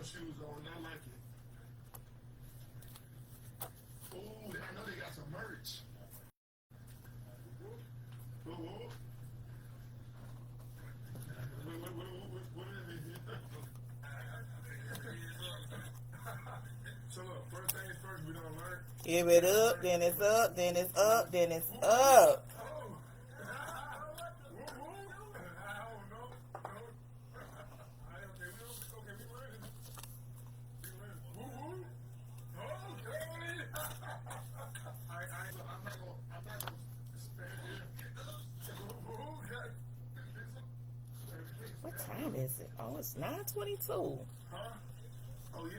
shoes on, and I like it. Ooh, I know they got some merch. Ooh. What is it? So look, first things first, we don't learn. Give it up, then it's up, then it's up, then it's up. What time is it? Oh, it's 9:22. Huh? Oh, yeah.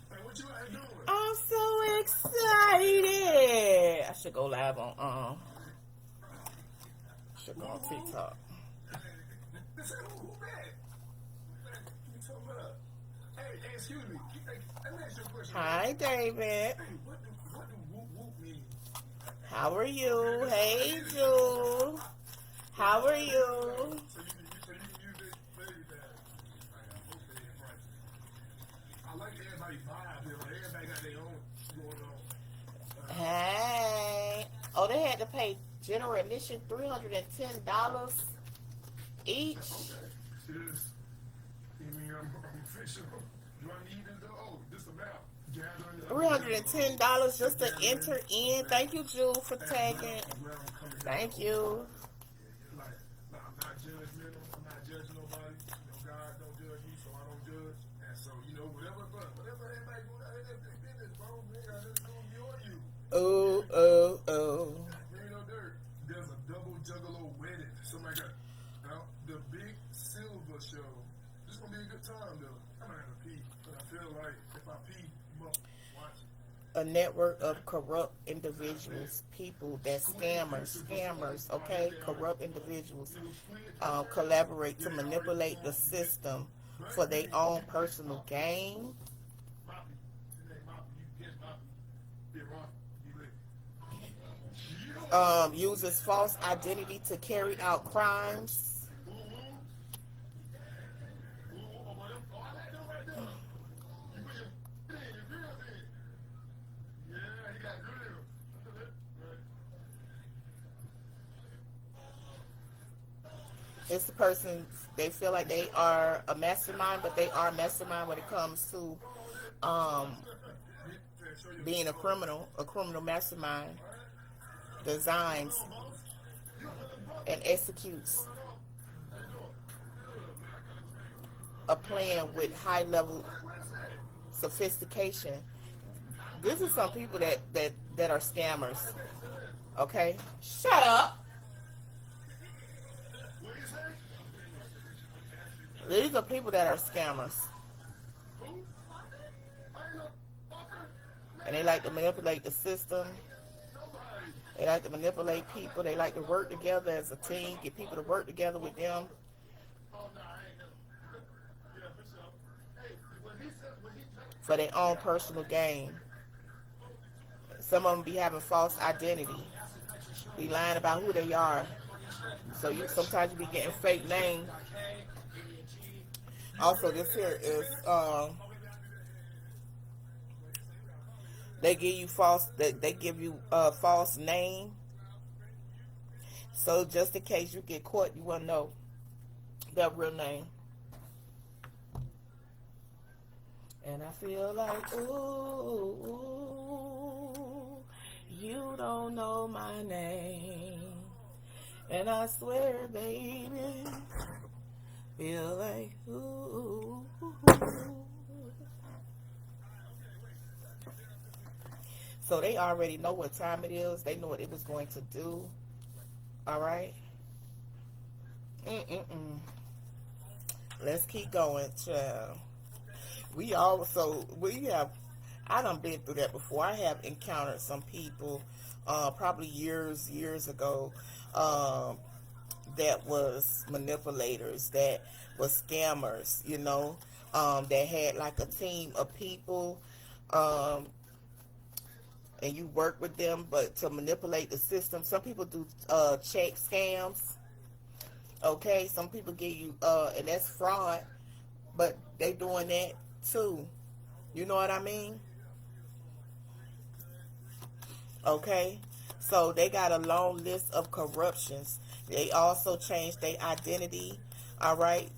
Hey, what you out doing? I'm so excited. I should go live on should go on TikTok. Who that? You talking about? Hey, excuse me. Let me ask you a question. Hi, David. Hey, what do whoop whoop mean? How are you? Hey, Jewel. How are you? So you can use it for everything. I like everybody vibe here. Like everybody got their own going on. Hey. Oh, they had to pay general admission $310 each. Okay. You mean I'm official? Do I need it though? Oh, this amount. $310 just to enter in. Thank you, Jewel, for tagging. Thank you. Like, I'm not judgmental. I'm not judging nobody. You know, God don't judge me, so I don't judge. And so, you know, whatever everybody go out there, they business, bro. Nigga, I just don't be on you. Oh. There ain't no dirt. There's a double juggalo wedding. Somebody got the Big Silver Show. This gonna be a good time, though. I'm not gonna pee, but I feel like if I pee, you must watch it. A network of corrupt individuals, people that scammers, okay? Corrupt individuals collaborate to manipulate the system for their own personal gain. Uses false identity to carry out crimes. It's the person, they feel like they are a mastermind, but they are a mastermind when it comes to being a criminal mastermind, designs and executes a plan with high level sophistication. This is some people that are scammers. Okay? Shut up. These are people that are scammers. And they like to manipulate the system. They like to manipulate people. They like to work together as a team, get people to work together with them. For their own personal gain. Some of them be having false identity. Be lying about who they are. So sometimes you be getting fake names. Also, this here is they give you false false name. So just in case you get caught, you want to know their real name. And I feel like, ooh, you don't know my name. And I swear, baby, feel like, ooh. So they already know what time it is. They know what it was going to do. All right? Let's keep going, child. I done been through that before. I have encountered some people, probably years ago, that was manipulators, that was scammers, you know, that had like a team of people, and you work with them, but to manipulate the system. Some people do check scams. Okay, some people give you, and that's fraud. but they doing that too. You know what I mean? Okay, so they got a long list of corruptions. They also changed their identity, all right,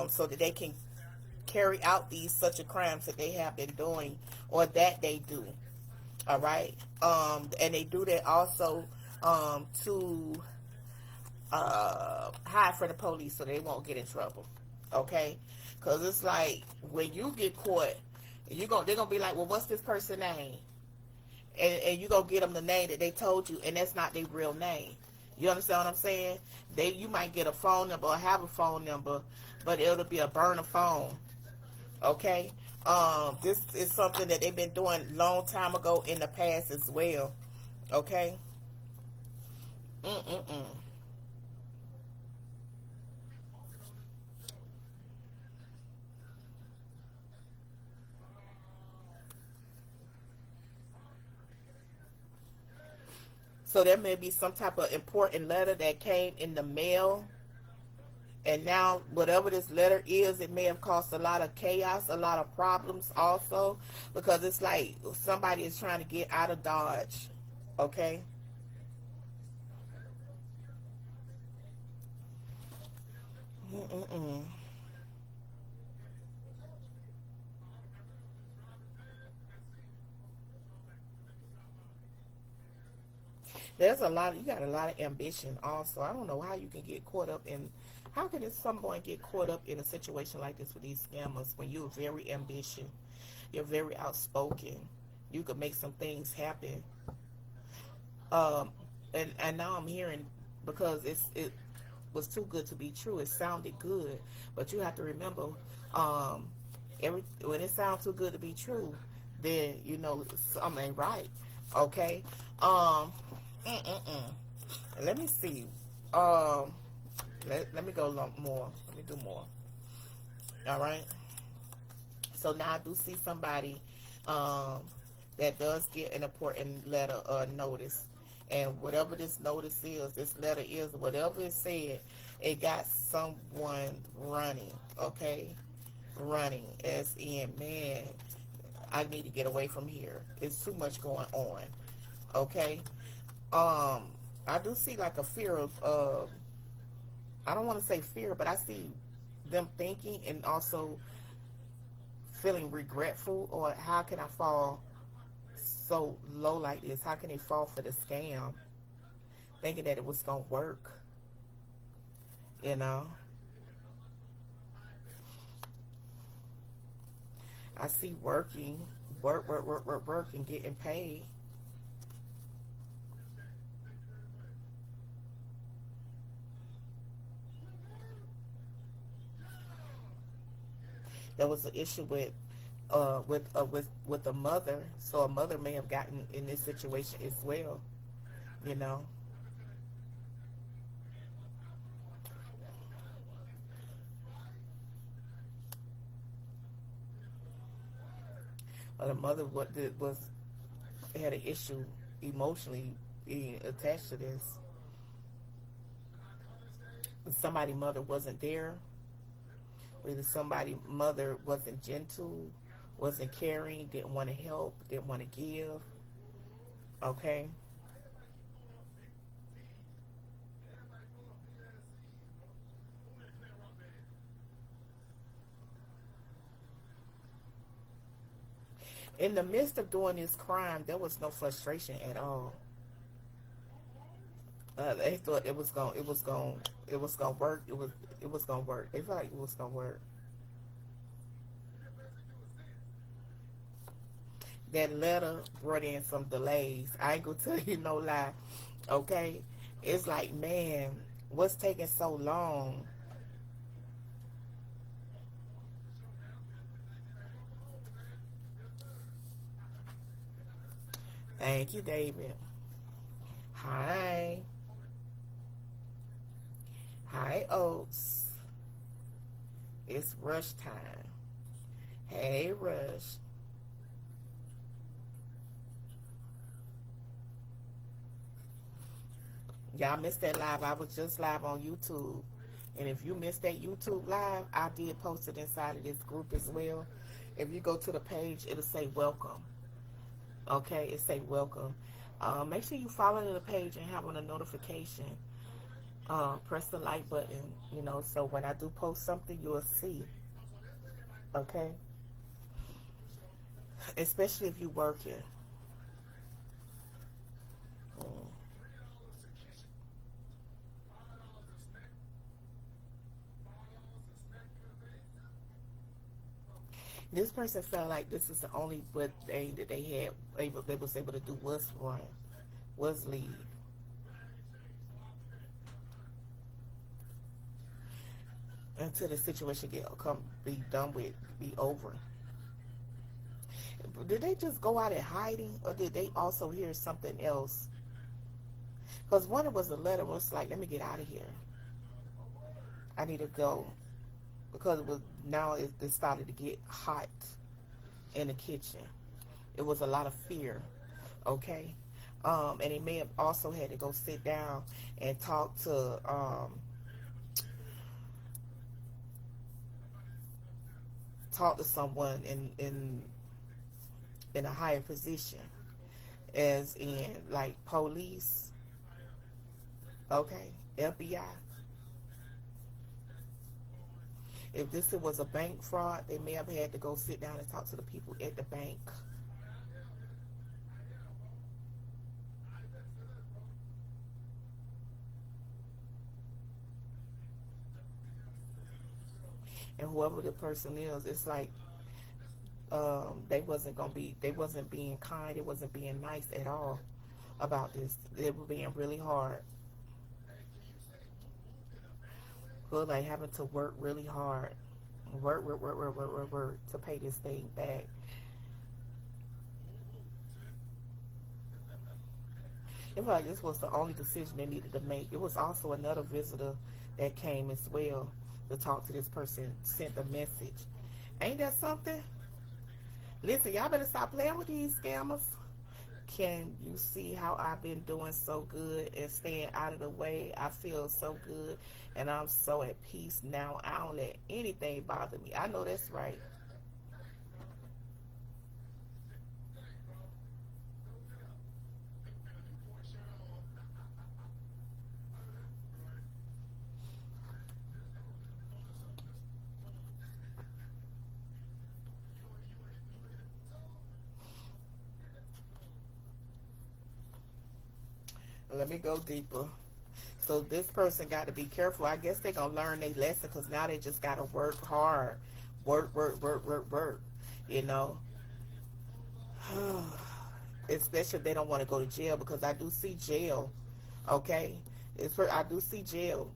so that they can carry out these such a crimes that they have been doing or that they do, all right. And they do that also to hide from the police so they won't get in trouble, okay? Because it's like when you get caught, they're gonna be like, well, what's this person's name? And you gonna get them the name that they told you, and that's not their real name. You understand what I'm saying? You might get a phone number or have a phone number, but it'll be a burner phone. Okay? This is something that they've been doing long time ago in the past as well. Okay? Mm-mm-mm. So there may be some type of important letter that came in the mail, and now whatever this letter is, it may have caused a lot of chaos, a lot of problems also, because it's like somebody is trying to get out of Dodge. Okay? Mm-mm-mm. There's a lot. You got a lot of ambition. Also, I don't know how you can get caught up in. How can someone get caught up in a situation like this with these scammers when you're very ambitious, you're very outspoken, you could make some things happen. Um, and now I'm hearing because it was too good to be true. It sounded good, but you have to remember, um, when it sounds too good to be true, then you know something ain't right. Okay. Um. Mm-mm-mm. Let me see. Um. Let me go a lot more. Let me do more. All right. So now I do see somebody um, that does get an important letter or notice. And whatever this notice is, this letter is, whatever it said, it got someone running, okay? Running, as in, man, I need to get away from here. It's too much going on, okay? Um, I do see like a fear of, I don't want to say fear, but I see them thinking and also feeling regretful, or how can I fall so low like this? How can they fall for the scam, thinking that it was gonna work? You know, I see work, and getting paid. There was an issue with a mother, so a mother may have gotten in this situation as well. You know, but a mother was had an issue emotionally being attached to this. Somebody mother wasn't there. Whether somebody mother wasn't gentle, wasn't caring, didn't want to help, didn't want to give. Okay. In the midst of doing this crime, there was no frustration at all. They thought it was gonna work. It was gonna work. They felt like it was gonna work. That letter brought in some delays. I ain't gonna tell you no lie. Okay, it's like, man, what's taking so long? Thank you, David. Hi, hi, Oats. It's rush time. Hey, Rush. Y'all missed that live. I was just live on YouTube. And if you missed that YouTube live, I did post it inside of this group as well. If you go to the page, it'll say welcome. Okay, it say welcome. Make sure you follow the page and have on a notification. Press the like button, you know, so when I do post something, you'll see. Okay, especially if you working. Mm. This person felt like this is the only good thing that they had they was able to do was run, was leave. Until the situation be done with, be over. Did they just go out in hiding, or did they also hear something else? Because one, it was a letter was like, let me get out of here. I need to go. Because it was now it started to get hot in the kitchen. It was a lot of fear. Okay. And they may have also had to go sit down and talk to someone in a higher position, as in like police, okay, FBI. If this was a bank fraud, they may have had to go sit down and talk to the people at the bank. And whoever the person is, it's like they wasn't being kind, they wasn't being nice at all about this. They were being really hard. Feel like having to work really hard, work to pay this thing back. It felt like this was the only decision they needed to make. It was also another visitor that came as well to talk to this person, sent a message. Ain't that something? Listen, y'all better stop playing with these scammers. Can you see how I've been doing so good and staying out of the way? I feel so good and I'm so at peace now. I don't let anything bother me. I know that's right. Let me go deeper. So this person got to be careful. I guess they're going to learn their lesson, because now they just got to work hard. Work. You know? Especially if they don't want to go to jail, because I do see jail. Okay? I do see jail.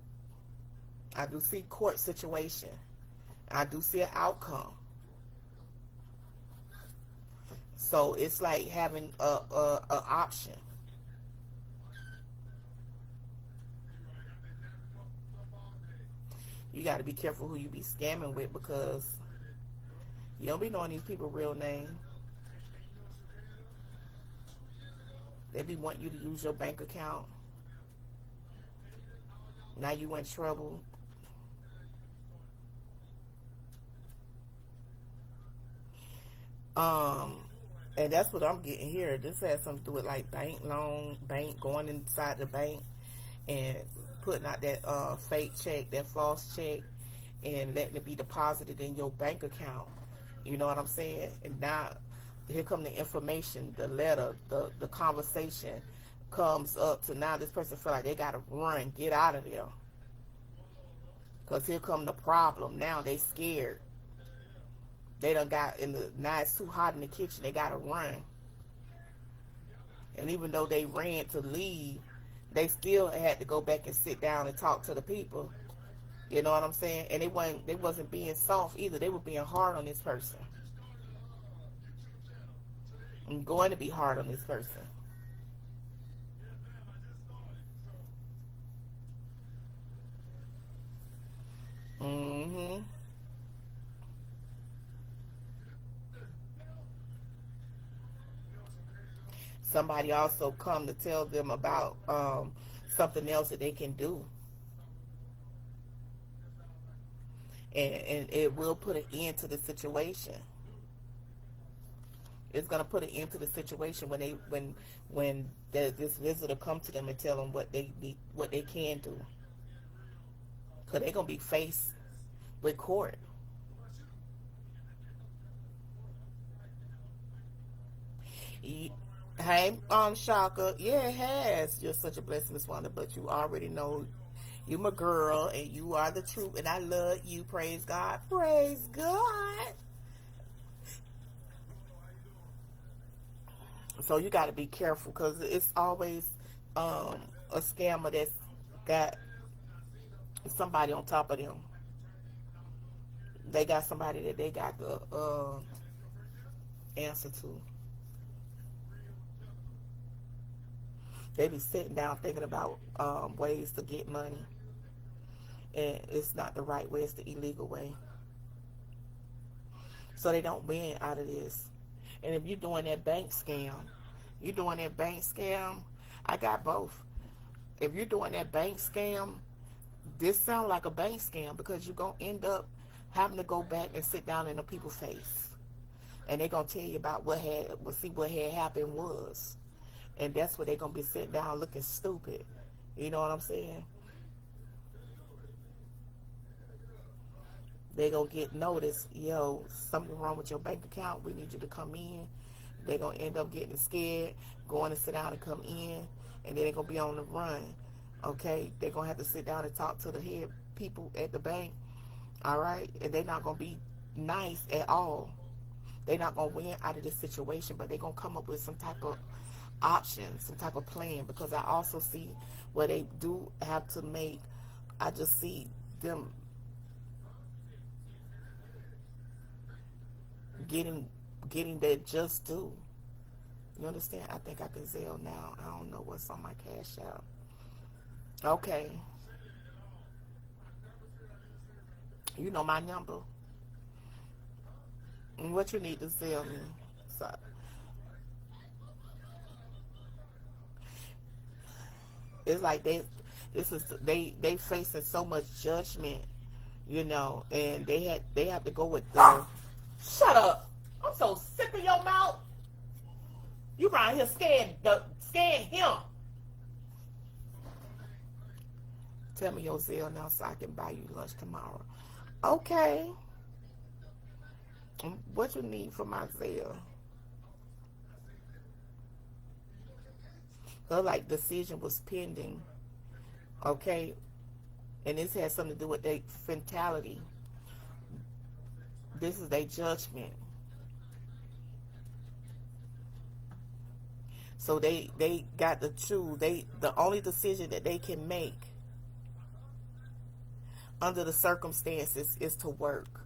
I do see court situation. I do see an outcome. So it's like having a option. You got to be careful who you be scamming with, because you don't be knowing these people real name. They be wanting you to use your bank account. Now you in trouble. And that's what I'm getting here. This has something to do with like bank loan, bank going inside the bank and putting out that fake check, that false check, and letting it be deposited in your bank account. You know what I'm saying? And now here come the information, the letter, the conversation comes up to now this person feel like they gotta run, get out of there. Cause here come the problem. Now they scared. They done got now it's too hot in the kitchen, they gotta run. And even though they ran to leave, they still had to go back and sit down and talk to the people. You know what I'm saying? And they wasn't being soft either. They were being hard on this person. I'm going to be hard on this person. Mm-hmm. Somebody also come to tell them about something else that they can do. and it will put an end to the situation. It's gonna put an end to the situation when this visitor come to them and tell them what they can do, because they're gonna be faced with court. Hey, Shaka, yeah, it has. You're such a blessing, Miss Wanda, but you already know you my girl, and you are the truth, and I love you. Praise God. Praise God. So you got to be careful, because it's always a scammer that's got somebody on top of them. They got somebody that they got the answer to. They be sitting down thinking about ways to get money, and it's not the right way. It's the illegal way. So they don't win out of this. And if you're doing that bank scam, I got both. If you're doing that bank scam, this sounds like a bank scam, because you're going to end up having to go back and sit down in the people's face. And they're going to tell you about what had happened was. And that's where they're going to be sitting down looking stupid. You know what I'm saying? They're going to get noticed. Yo, something wrong with your bank account. We need you to come in. They're going to end up getting scared, going to sit down and come in. And then they're going to be on the run. Okay? They're going to have to sit down and talk to the head people at the bank. All right? And they're not going to be nice at all. They're not going to win out of this situation, but they're going to come up with some type of option, some type of plan, because I also see where they do have to make, I just see them getting their just due. You understand? I think I can Zelle now. I don't know what's on my cash out. Okay. You know my number. And what you need to Zelle me. So, it's like they facing so much judgment, you know, and they have to go with the shut up. I'm so sick of your mouth. You around here scaring him. Tell me your Zelle now so I can buy you lunch tomorrow. Okay. What you need for my Zelle? Her like decision was pending. Okay. And this has something to do with their mentality. This is their judgment. So they got to choose. The only decision that they can make under the circumstances is to work.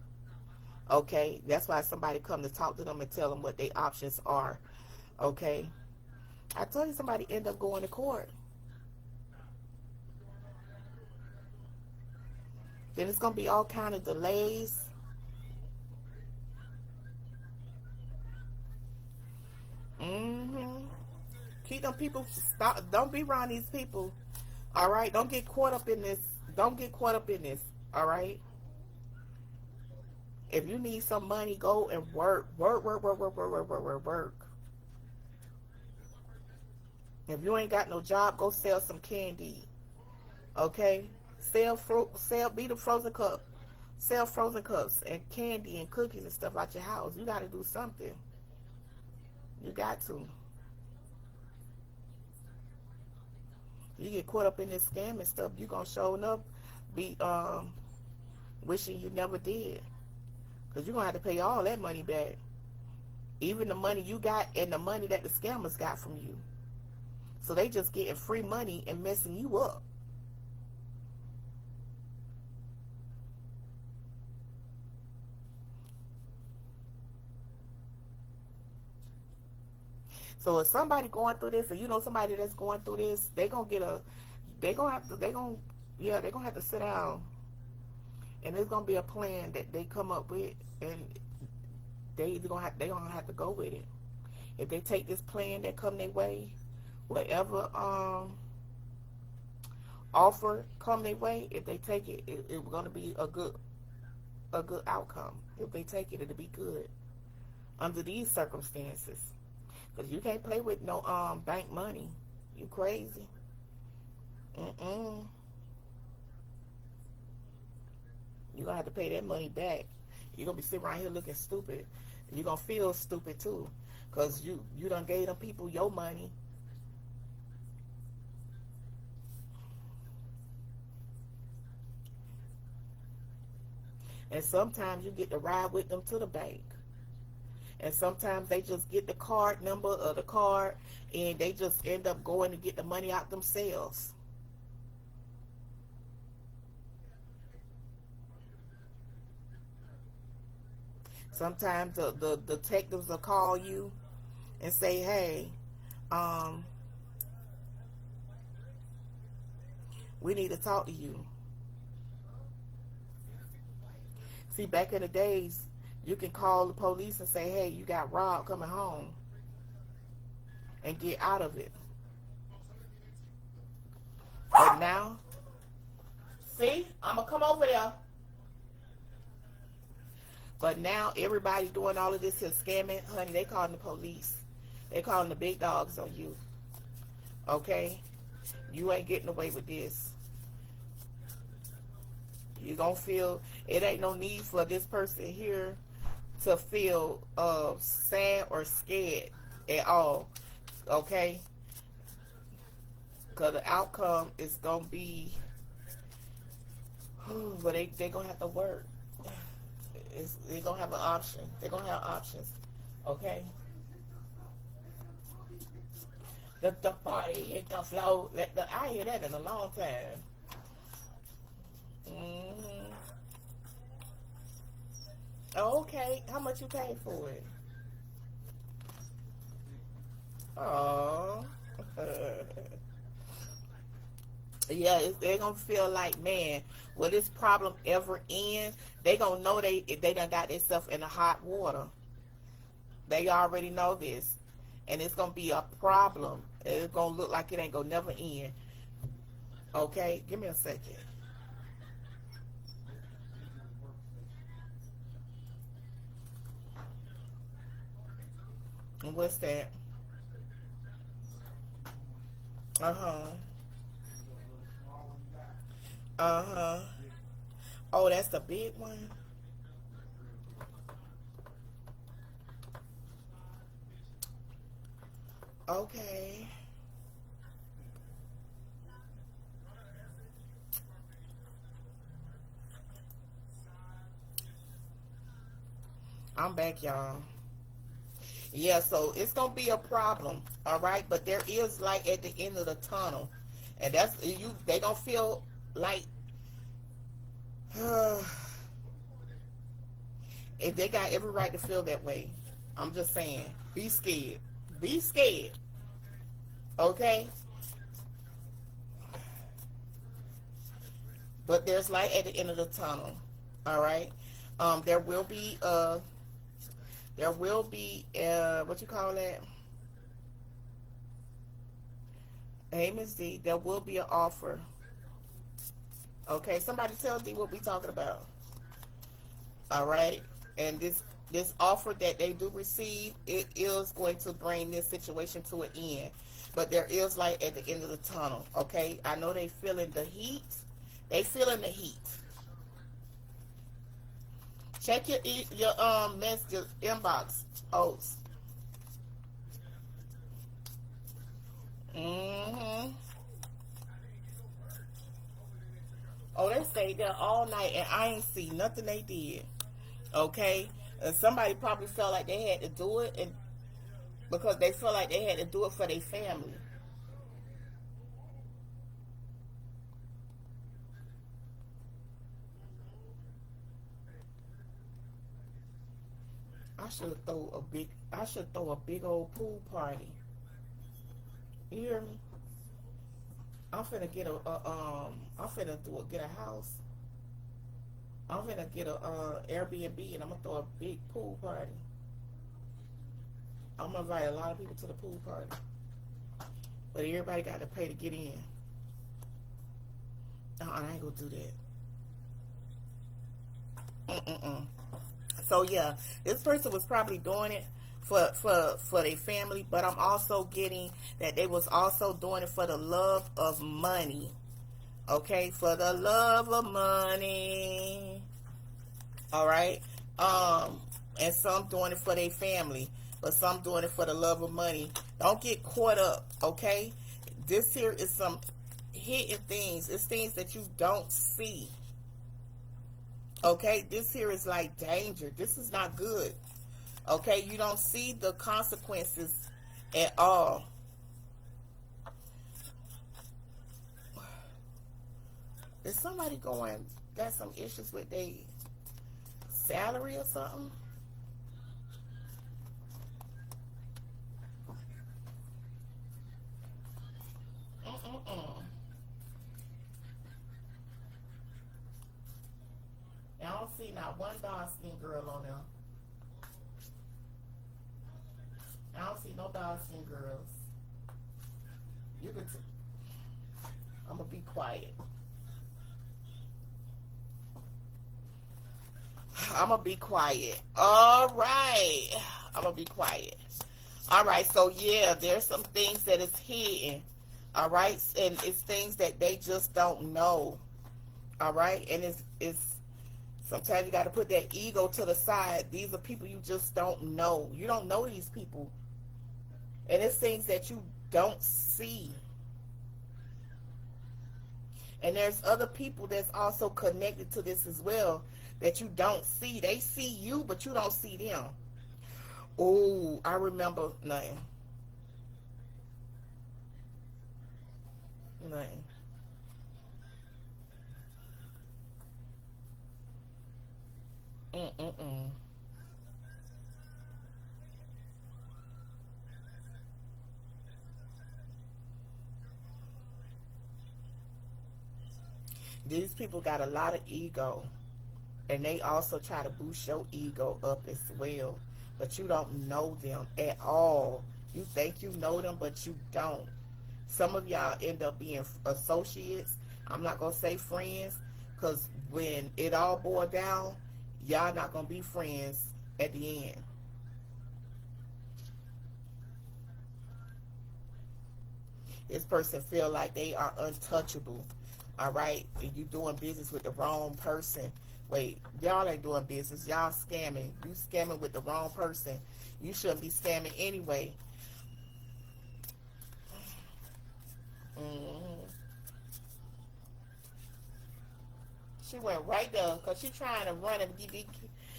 Okay? That's why somebody come to talk to them and tell them what their options are. Okay? I told you somebody end up going to court. Then it's going to be all kind of delays. Keep them people, stop, don't be around these people. All right? Don't get caught up in this. Don't get caught up in this. All right? If you need some money, go and work. Work. If you ain't got no job, go sell some candy. Okay? Be the frozen cup. Sell frozen cups and candy and cookies and stuff out your house. You got to do something. You got to. You get caught up in this scam and stuff, you gonna show up, be wishing you never did, because you're gonna have to pay all that money back, even the money you got and the money that the scammers got from you. So they just getting free money and messing you up. So if somebody going through this, or you know somebody that's going through this, they're gonna have to sit down, and there's gonna be a plan that they come up with, and they're gonna have to go with it. If they take this plan that come their way, whatever offer come their way, if they take it, it's gonna be a good a good outcome. If they take it, it'll be good under these circumstances. Because you can't play with no bank money. You crazy. Mm-mm. You're going to have to pay that money back. You're going to be sitting around here looking stupid. You're going to feel stupid too. Because you done gave them people your money. And sometimes you get to ride with them to the bank. And sometimes they just get the card number of the card and they just end up going to get the money out themselves. Sometimes the detectives will call you and say, hey, um, we need to talk to you. See, back in the days, you can call the police and say, hey, you got robbed coming home, and get out of it. But now, see, I'm going to come over there. But now everybody doing all of this here scamming, honey, they calling the police. They calling the big dogs on you. Okay? You ain't getting away with this. You gonna feel, it ain't no need for this person here to feel sad or scared at all. Okay? Because the outcome is gonna be, but they gonna have to work. They're gonna have an option. They're gonna have options. Okay? The party hit the flow. I hear that in a long time. Mm-hmm. Okay, how much you paid for it? Oh. Yeah, they're gonna feel like, man, will this problem ever end? They gonna know they done got themselves in the hot water. They already know this, and it's gonna be a problem. It's gonna look like it ain't gonna never end. Okay, give me a second. And what's that? Uh-huh. Uh-huh. Oh, that's the big one? Okay. I'm back, y'all. Yeah, so it's gonna be a problem, all right? But there is light at the end of the tunnel. And that's you they gonna feel like if they got every right to feel that way. I'm just saying, be scared. Be scared. Okay? But there's light at the end of the tunnel. All right? There will be what you call that? Hey, Miss D, there will be an offer. Okay, somebody tell D what we talking about. All right? And this offer that they do receive, it is going to bring this situation to an end. But there is light at the end of the tunnel. Okay? I know they feeling the heat. They feeling the heat. Check your messages inbox. Oats. Mm-hmm. Oh, they stayed there all night and I ain't see nothing they did. Okay? And somebody probably felt like they had to do it and because they felt like they had to do it for their family. I should throw a big old pool party. You hear me? I'm finna get get a house. I'm finna get a Airbnb and I'm gonna throw a big pool party. I'm gonna invite a lot of people to the pool party. But everybody got to pay to get in. I ain't gonna do that. Mm-mm-mm. So yeah, this person was probably doing it for their family, but I'm also getting that they was also doing it for the love of money. Okay, for the love of money. All right. And some doing it for their family, but some doing it for the love of money. Don't get caught up. Okay, this here is some hidden things. It's things that you don't see. Okay, this here is like danger. This is not good. Okay, you don't see the consequences at all. Is somebody got some issues with their salary or something? Mm-mm-mm. I don't see not one dark skinned girl on there. I don't see no dark skinned girls. You could. I'm gonna be quiet. I'm gonna be quiet. All right. I'm gonna be quiet. All right. So yeah, there's some things that is hidden. All right, and it's things that they just don't know. All right, and it's sometimes you got to put that ego to the side. These are people you just don't know. You don't know these people, and it's things that you don't see. And there's other people that's also connected to this as well that you don't see. They see you, but you don't see them. Oh, I remember nothing. Nothing. Mm-mm-mm. These people got a lot of ego, and they also try to boost your ego up as well. But you don't know them at all. You think you know them, but you don't. Some of y'all end up being associates. I'm not gonna say friends, because when it all boils down, y'all not gonna be friends at the end. This person feel like they are untouchable. All right, and you doing business with the wrong person. Wait, y'all ain't doing business. Y'all scamming. You scamming with the wrong person. You shouldn't be scamming anyway. Hmm. She went right there because she trying to run and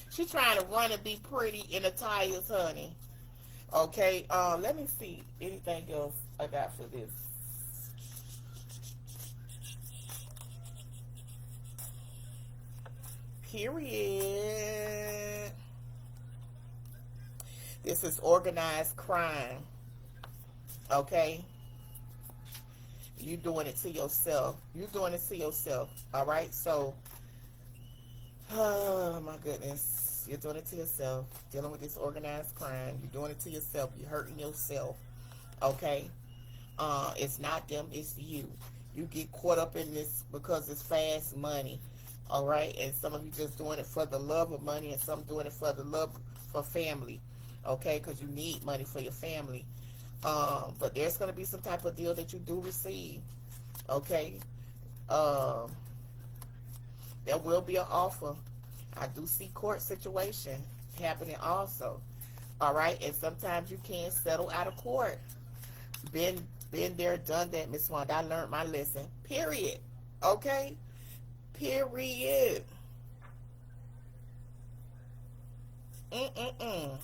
she trying to run and be pretty in the tires, honey. Okay, let me see anything else I got for this. Period. This is organized crime. Okay, you doing it to yourself. You doing it to yourself. All right. So, oh my goodness, you're doing it to yourself. Dealing with this organized crime. You're doing it to yourself. You're hurting yourself. Okay. It's not them. It's you. You get caught up in this because it's fast money. All right. And some of you just doing it for the love of money, and some doing it for the love for family. Okay, because you need money for your family. But there's going to be some type of deal that you do receive. Okay. Um, there will be an offer. I do see court situation happening also. All right. And sometimes you can settle out of court. Been there, done that, Miss Wanda. I learned my lesson. Period. Okay. Period. Mm-mm-mm.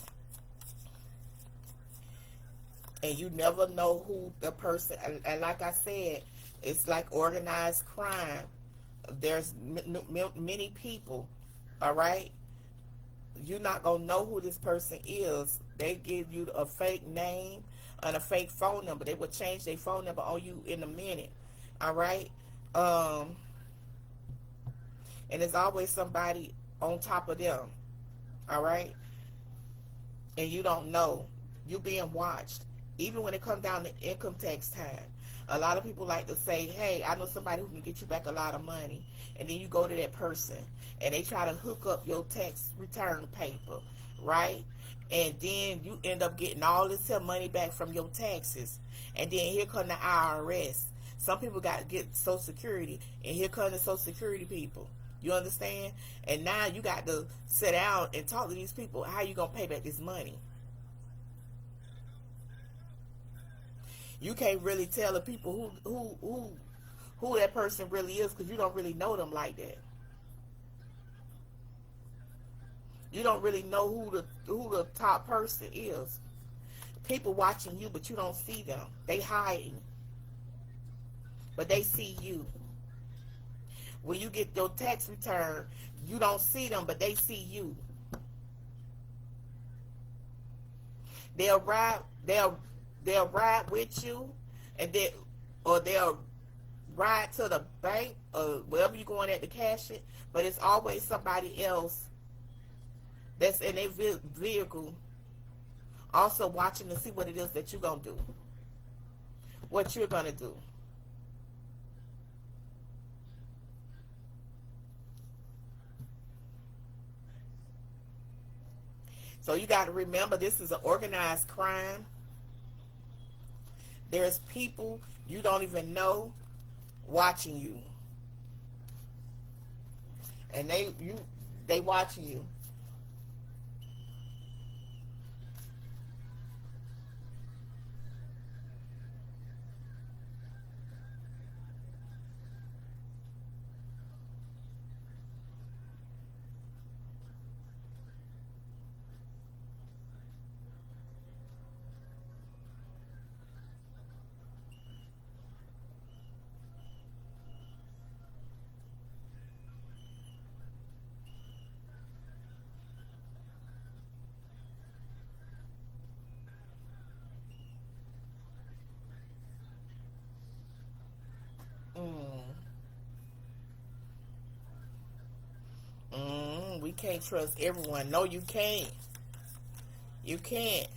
And you never know who the person, and like I said, it's like organized crime. There's many people. All right, you're not gonna know who this person is. They give you a fake name and a fake phone number. They will change their phone number on you in a minute. All right. um and there's always somebody on top of them. All right, and you don't know. You being watched. Even when it comes down to income tax time, A lot of people like to say, hey, I know somebody who can get you back a lot of money. And then you go to that person and they try to hook up your tax return paper, right? And then you end up getting all this here money back from your taxes. And then here come the IRS. Some people got to get Social Security, and here come the Social Security people. You understand? And now you got to sit down and talk to these people. How you going to pay back this money? You can't really tell the people who that person really is, because you don't really know them like that. You don't really know who the top person is. People watching you, but you don't see them. They hiding, but they see you. When you get your tax return, you don't see them, but they see you. They'll ride with you, and they'll ride to the bank or wherever you're going at to cash it. But it's always somebody else that's in their vehicle, also watching to see what it is that you're gonna do, what you're gonna do. So you got to remember, this is an organized crime. There's people you don't even know watching you, and they watching you. We can't trust everyone. No, you can't. You can't.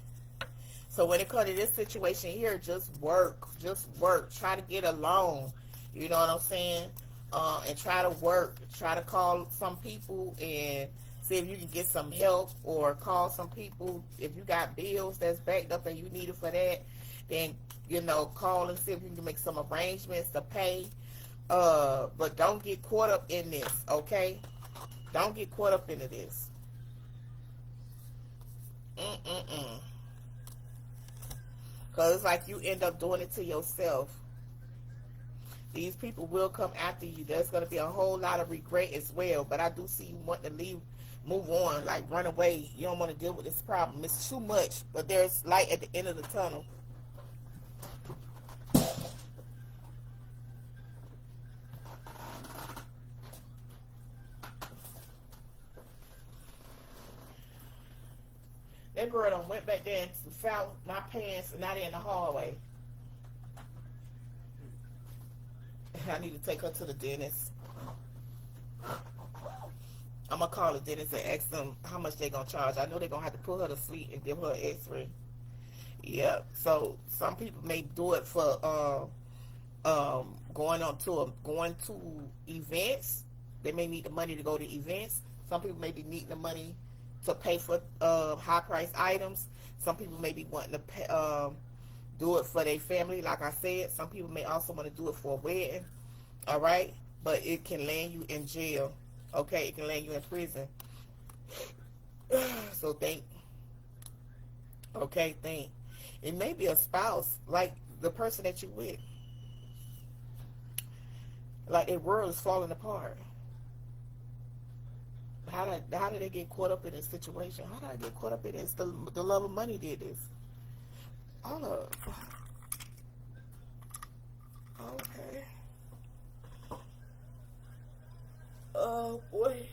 So when it comes to this situation here, just work. Just work. Try to get a loan. You know what I'm saying? And try to work. Try to call some people and see if you can get some help, or call some people. If you got bills that's backed up and you need it for that, then, call and see if you can make some arrangements to pay. But don't get caught up in this, okay? Don't get caught up into this. Because it's like you end up doing it to yourself. These people will come after you. There's going to be a whole lot of regret as well. But I do see you want to leave, move on, like run away. You don't want to deal with this problem. It's too much. But there's light at the end of the tunnel. That girl done went back there and found my pants, and now they're in the hallway. I need to take her to the dentist. I'm going to call the dentist and ask them how much they're going to charge. I know they're going to have to put her to sleep and give her an x-ray. Yeah, so some people may do it for going to events. They may need the money to go to events. Some people may be needing the money to pay for high price items. Some people may be wanting to pay, do it for their family, like I said. Some people may also want to do it for a wedding. All right, but it can land you in jail. Okay, it can land you in prison. So think. Okay, think. It may be a spouse, like the person that you with. Like their world is falling apart. How did they get caught up in this situation? How did I get caught up in this? The love of money did this. All of. Okay. Oh boy.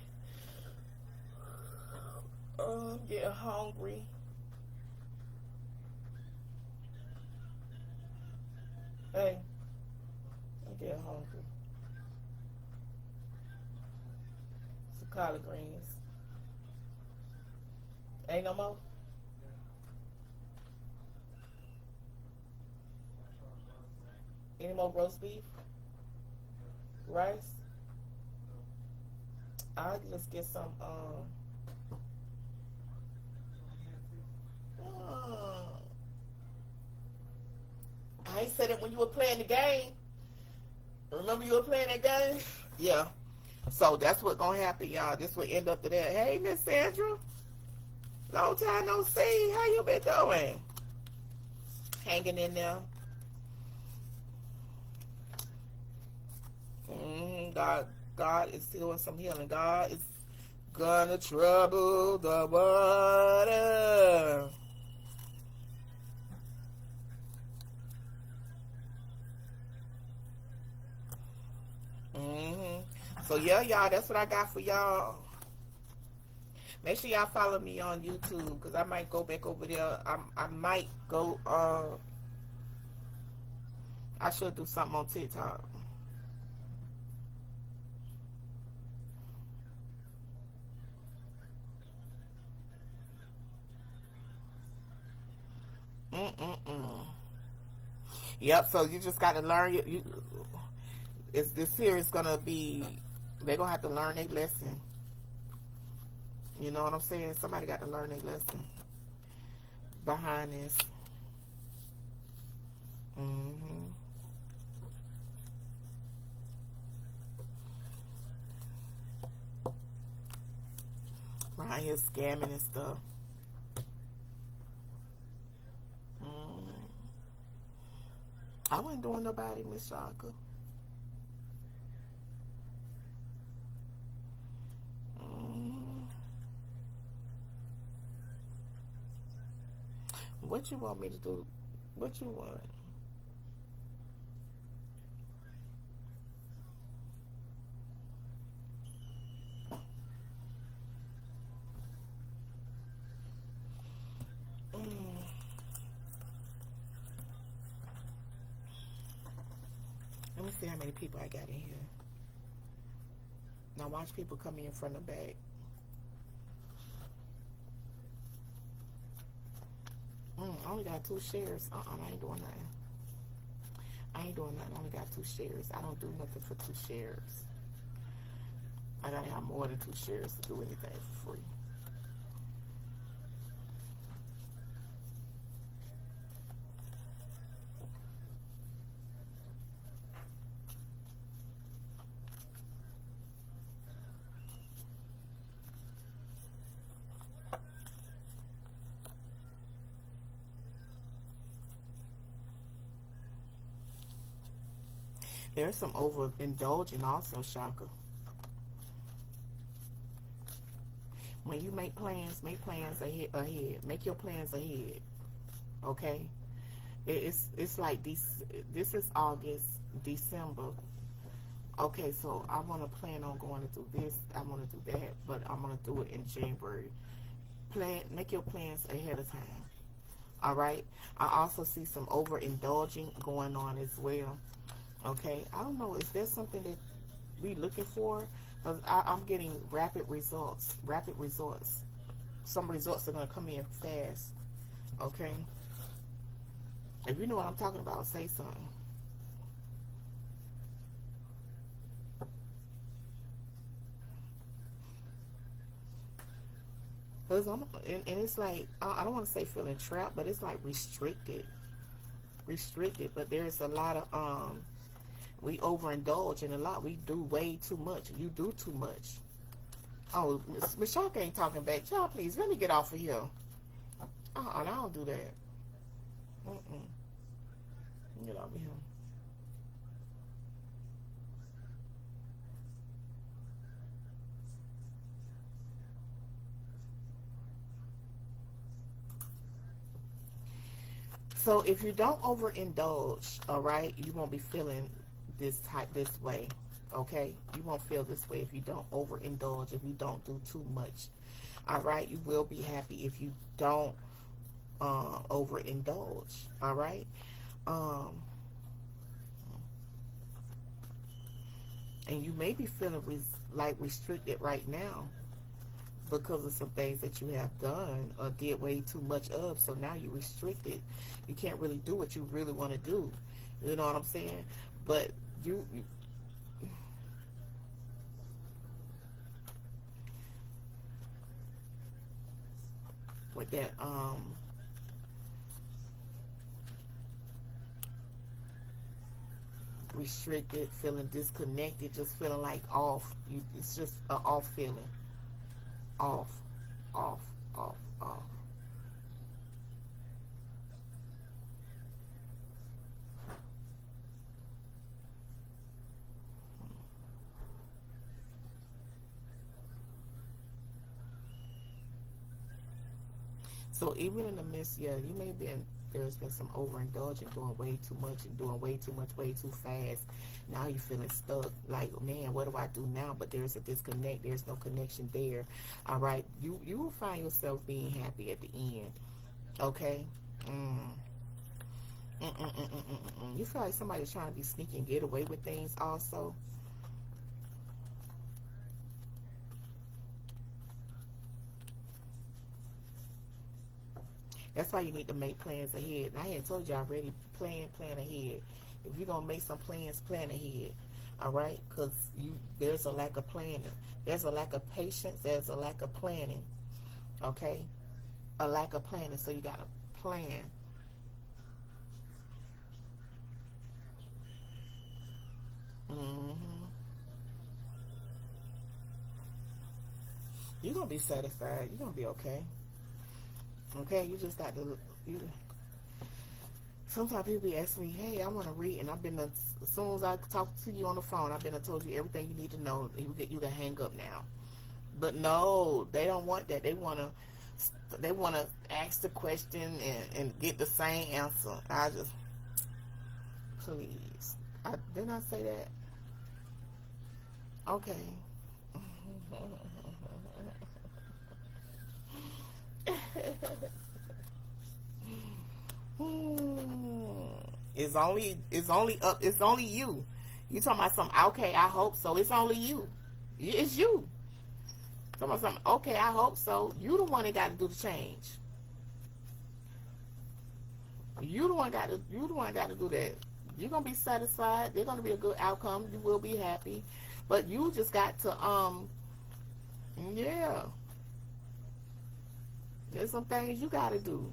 I'm getting hungry. Hey, I'm getting hungry. Some collard greens. Ain't no more? Any more roast beef? Rice? I'll just get some, uh, I ain't said it when you were playing the game. Remember you were playing that game? Yeah. So that's what's gonna happen, y'all. This will end up to that. Hey, Miss Sandra. Long time no see. How you been doing? Hanging in there. God is doing some healing. God is gonna trouble the water. So yeah, y'all, that's what I got for y'all. Make sure y'all follow me on YouTube, because I might go back over there. I might go, I should do something on TikTok. Yep, so you just got to learn. This series going to be, they're going to have to learn their lesson. You know what I'm saying? Somebody got to learn their lesson behind this. Behind here scamming and stuff. I wasn't doing nobody, Miss Shaka. What you want me to do? What you want? Let me see how many people I got in here. Now watch people come in from the back. I only got 2 shares. I ain't doing nothing. I ain't doing nothing. I only got 2 shares. I don't do nothing for 2 shares. I gotta have more than 2 shares to do anything for free. There's some overindulging also, Shaka. When you make plans ahead. Make your plans ahead. Okay? It's like this is August, December. Okay, so I want to plan on going to do this. I want to do that, but I'm going to do it in January. Make your plans ahead of time. All right? I also see some overindulging going on as well. Okay, I don't know. Is there something that we looking for? Because I'm getting rapid results. Rapid results. Some results are going to come in fast. Okay? If you know what I'm talking about, say something. And it's like, I don't want to say feeling trapped, but it's like restricted. But there's a lot of, we overindulge in a lot. We do way too much. You do too much. Oh, Miss Shark ain't talking back. Y'all, please, let me get off of here. I don't do that. Get off of here. So if you don't overindulge, all right, you won't be feeling this way. Okay, you won't feel this way if you don't overindulge, if you don't do too much. All right, you will be happy if you don't overindulge. All right. And you may be feeling like restricted right now because of some things that you have done or did way too much of. So now you're restricted. You can't really do what you really want to do. You know what I'm saying? But you with that restricted, feeling disconnected, just feeling like off. It's just an off feeling. Off, off, off, off. So even in the midst, yeah, you may be in, there's been some overindulging, doing way too much and doing way too much, way too fast. Now you're feeling stuck, like, man, what do I do now? But there's a disconnect. There's no connection there. All right, you will find yourself being happy at the end. Okay. Mm. You feel like somebody's trying to be sneaky and get away with things also. That's why you need to make plans ahead. And I had told you already, plan ahead. If you're gonna make some plans, plan ahead. All right, because there's a lack of planning. There's a lack of patience. There's a lack of planning. Okay, a lack of planning. So you gotta plan. hmm You're gonna be satisfied. You're gonna be okay. Okay, you just got to. You, sometimes people be asking me, "Hey, I want to read," and I've been as soon as I talk to you on the phone, I've been told you everything you need to know. You can hang up now. But no, they don't want that. They wanna ask the question and get the same answer. I just please. Didn't I say that? Okay. It's only you. You talking about something? Okay, I hope so. It's only you. It's you. Talking about something? Okay, I hope so. You the one that got to do the change. You the one got to. You the one got to do that. You're gonna be satisfied. There's gonna be a good outcome. You will be happy, but you just got to yeah. There's some things you got to do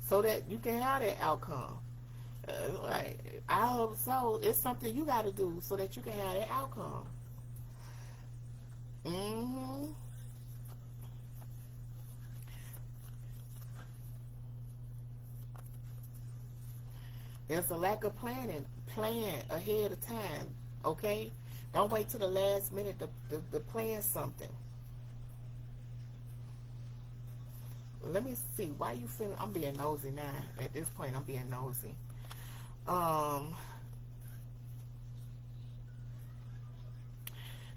so that you can have that outcome. Like, I hope so. It's something you got to do so that you can have that outcome. hmm There's a lack of planning. Plan ahead of time. Okay? Don't wait till the last minute to plan something. Let me see. Why you feeling? I'm being nosy now. At this point, I'm being nosy. Um,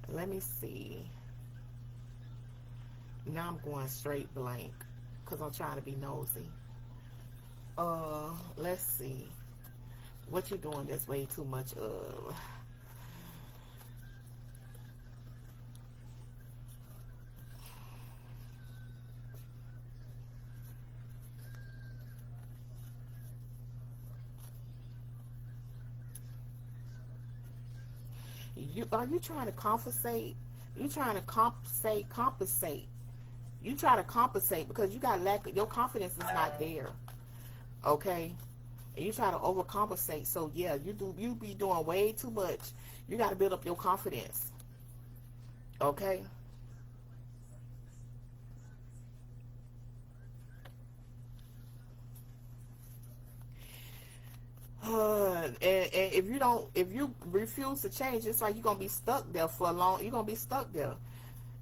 Let me see. Now I'm going straight blank because I'm trying to be nosy. Let's see. What you doing that's way too much of? Are you trying to compensate? You trying to compensate. You try to compensate because you got your confidence is not there. Okay? And you try to overcompensate. So yeah, you be doing way too much. You got to build up your confidence. Okay? And if you refuse to change, it's like you're gonna be stuck there for a long. You're gonna be stuck there,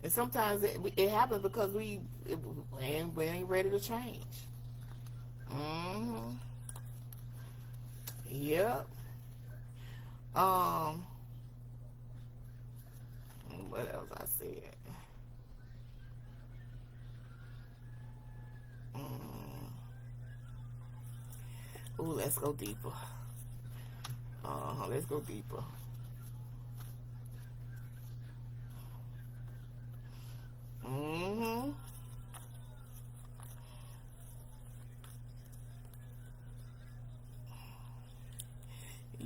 and sometimes it happens because we ain't ready to change. hmm Yep. Um. What else I said? Mm. Ooh, let's go deeper. Let's go deeper. hmm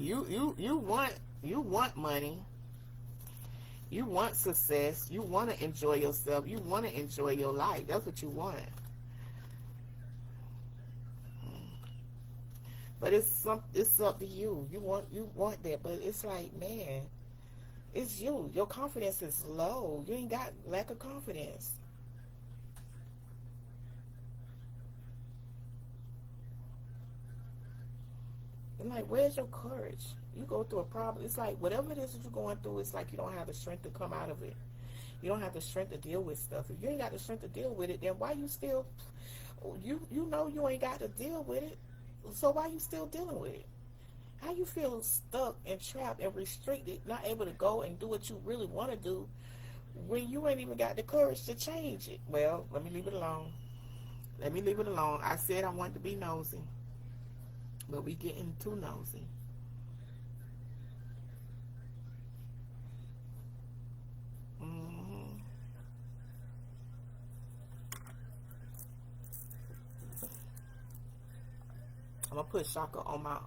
You want money. You want success. You want to enjoy yourself. You want to enjoy your life. That's what you want. But it's up to you. You want that, but it's like, man, it's you. Your confidence is low. You ain't got lack of confidence. And like, where's your courage? You go through a problem. It's like whatever it is that you're going through, it's like you don't have the strength to come out of it. You don't have the strength to deal with stuff. If you ain't got the strength to deal with it, then why you still you know you ain't got to deal with it. So why you still dealing with it? How you feel stuck and trapped and restricted, not able to go and do what you really want to do when you ain't even got the courage to change it? Well, let me leave it alone. Let me leave it alone. I said I wanted to be nosy, but we getting too nosy. I'm gonna put Shaka on my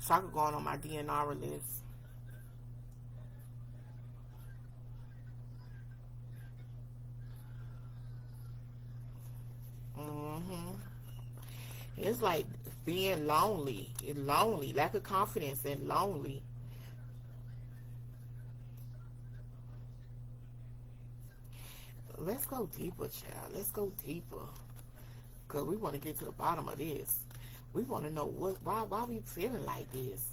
Shaka going on my DNR list. It's like being lonely, lack of confidence and lonely. Let's go deeper, child. Let's go deeper. Because we want to get to the bottom of this. We want to know why we feeling like this.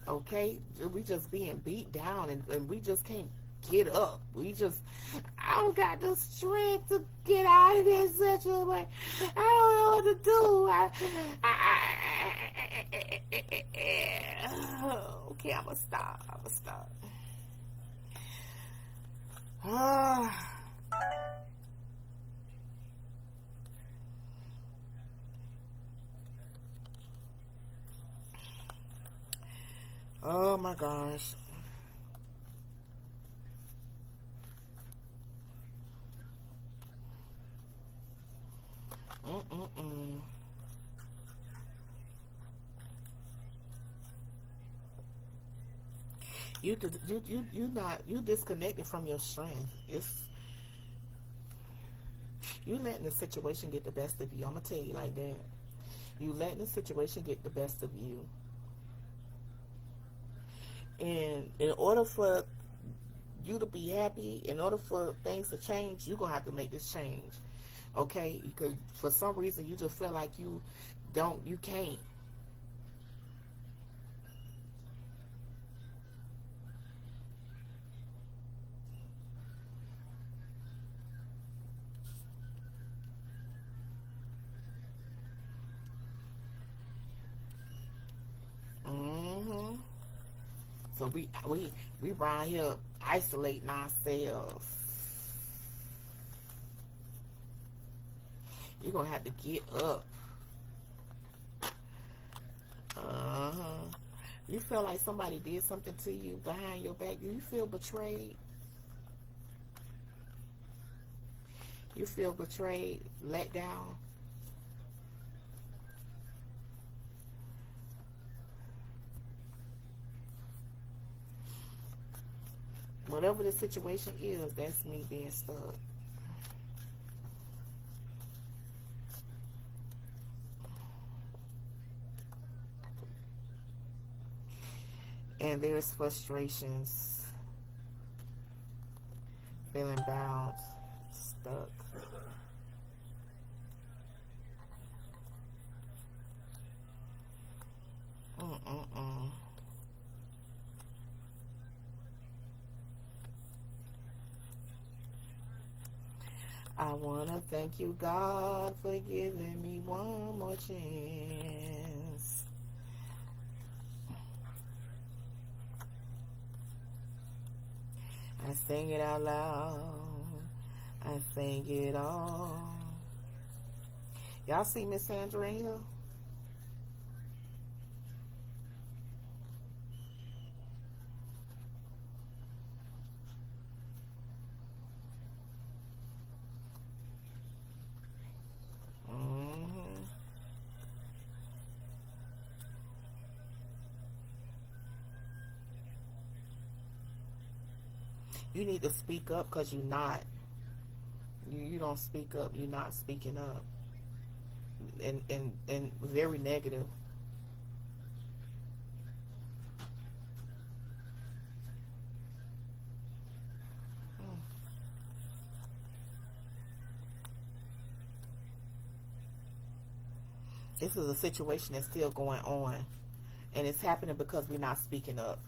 Okay? We just being beat down and we just can't get up. I don't got the strength to get out of this situation. I don't know what to do. Okay, I'm going to stop. Oh my gosh. You disconnected from your strength. You letting the situation get the best of you. I'm gonna tell you like that. You letting the situation get the best of you. And in order for you to be happy, in order for things to change, you're going to have to make this change. Okay? Because for some reason, you just feel like you can't. So we around here isolating ourselves. You're gonna have to get up. You feel like somebody did something to you behind your back. You feel betrayed. You feel betrayed, let down. Whatever the situation is, that's me being stuck. And there's frustrations, feeling bound, stuck. I want to thank you, God, for giving me one more chance. I sing it out loud. I sing it all. Y'all see Miss Sandra in here? You need to speak up because you're not. You don't speak up. You're not speaking up. And very negative. This is a situation that's still going on. And it's happening because we're not speaking up.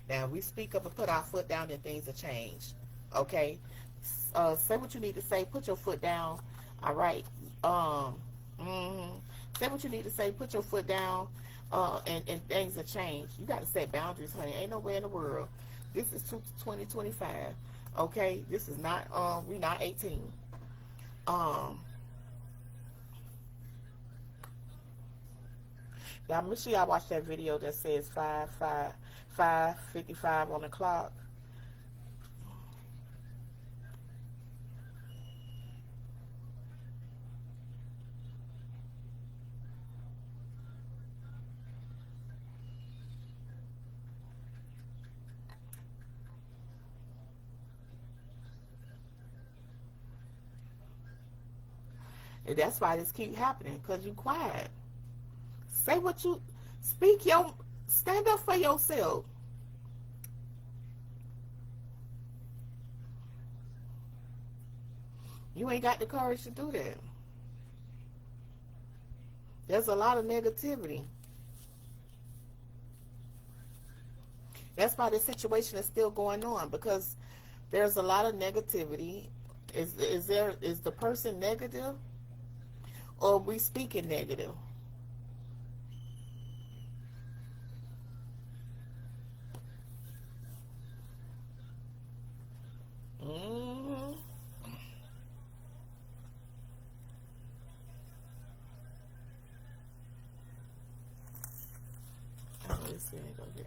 Now, if we speak up and put our foot down, then things will change. Okay? Say what you need to say. Put your foot down. All right? Say what you need to say. Put your foot down. And things will change. You got to set boundaries, honey. Ain't nowhere in the world. This is 2025. Okay? This is not, we're not 18. Y'all make sure y'all watch that video that says 5:55 on the clock. And that's why this keep happening, because you quiet. Say what you stand up for yourself. You ain't got the courage to do that. There's a lot of negativity. That's why the situation is still going on, because there's a lot of negativity. Is the person negative, or are we speaking negative? Let's see, go get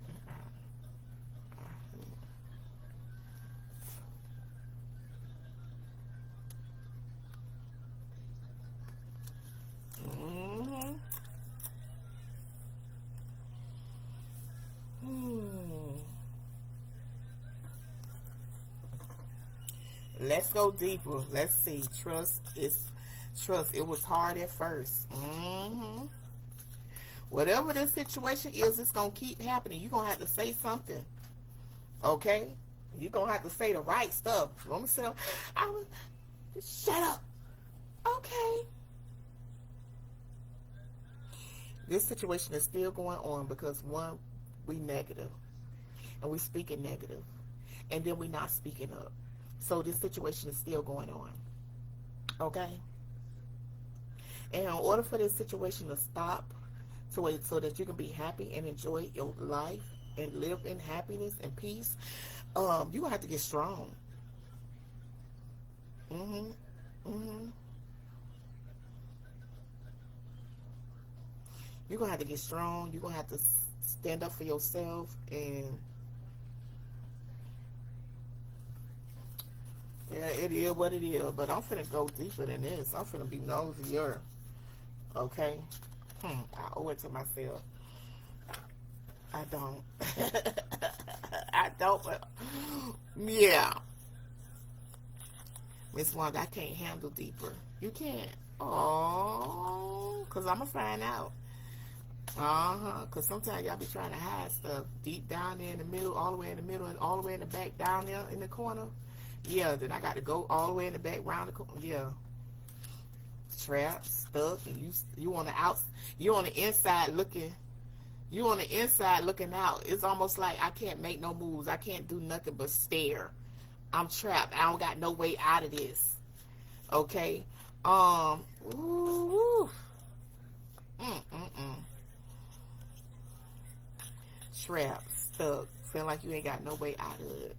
Let's go deeper. Let's see. Trust. It was hard at first. Whatever the situation is, it's going to keep happening. You're going to have to say something. Okay? You're going to have to say the right stuff. Let me say, shut up. Okay. This situation is still going on because, one, we negative. And we speaking negative. And then we not speaking up. So this situation is still going on. Okay? And in order for this situation to stop, so that you can be happy and enjoy your life and live in happiness and peace, you're going to have to get strong. You're going to have to get strong. You're going to have to stand up for yourself. And yeah, it is what it is. But I'm finna go deeper than this. I'm finna be nosy-er. Okay? I owe it to myself. I don't. I don't, but yeah. Miss Wanda, I can't handle deeper. You can't. Oh, because I'm going to find out. Because sometimes y'all be trying to hide stuff deep down there in the middle, all the way in the middle, and all the way in the back, down there in the corner. Yeah, then I got to go all the way in the back, round the corner. Yeah. Trapped, stuck, and you on the you on the inside looking. You on the inside looking out. It's almost like I can't make no moves. I can't do nothing but stare. I'm trapped. I don't got no way out of this. Okay. Trapped, stuck, feel like you ain't got no way out of it.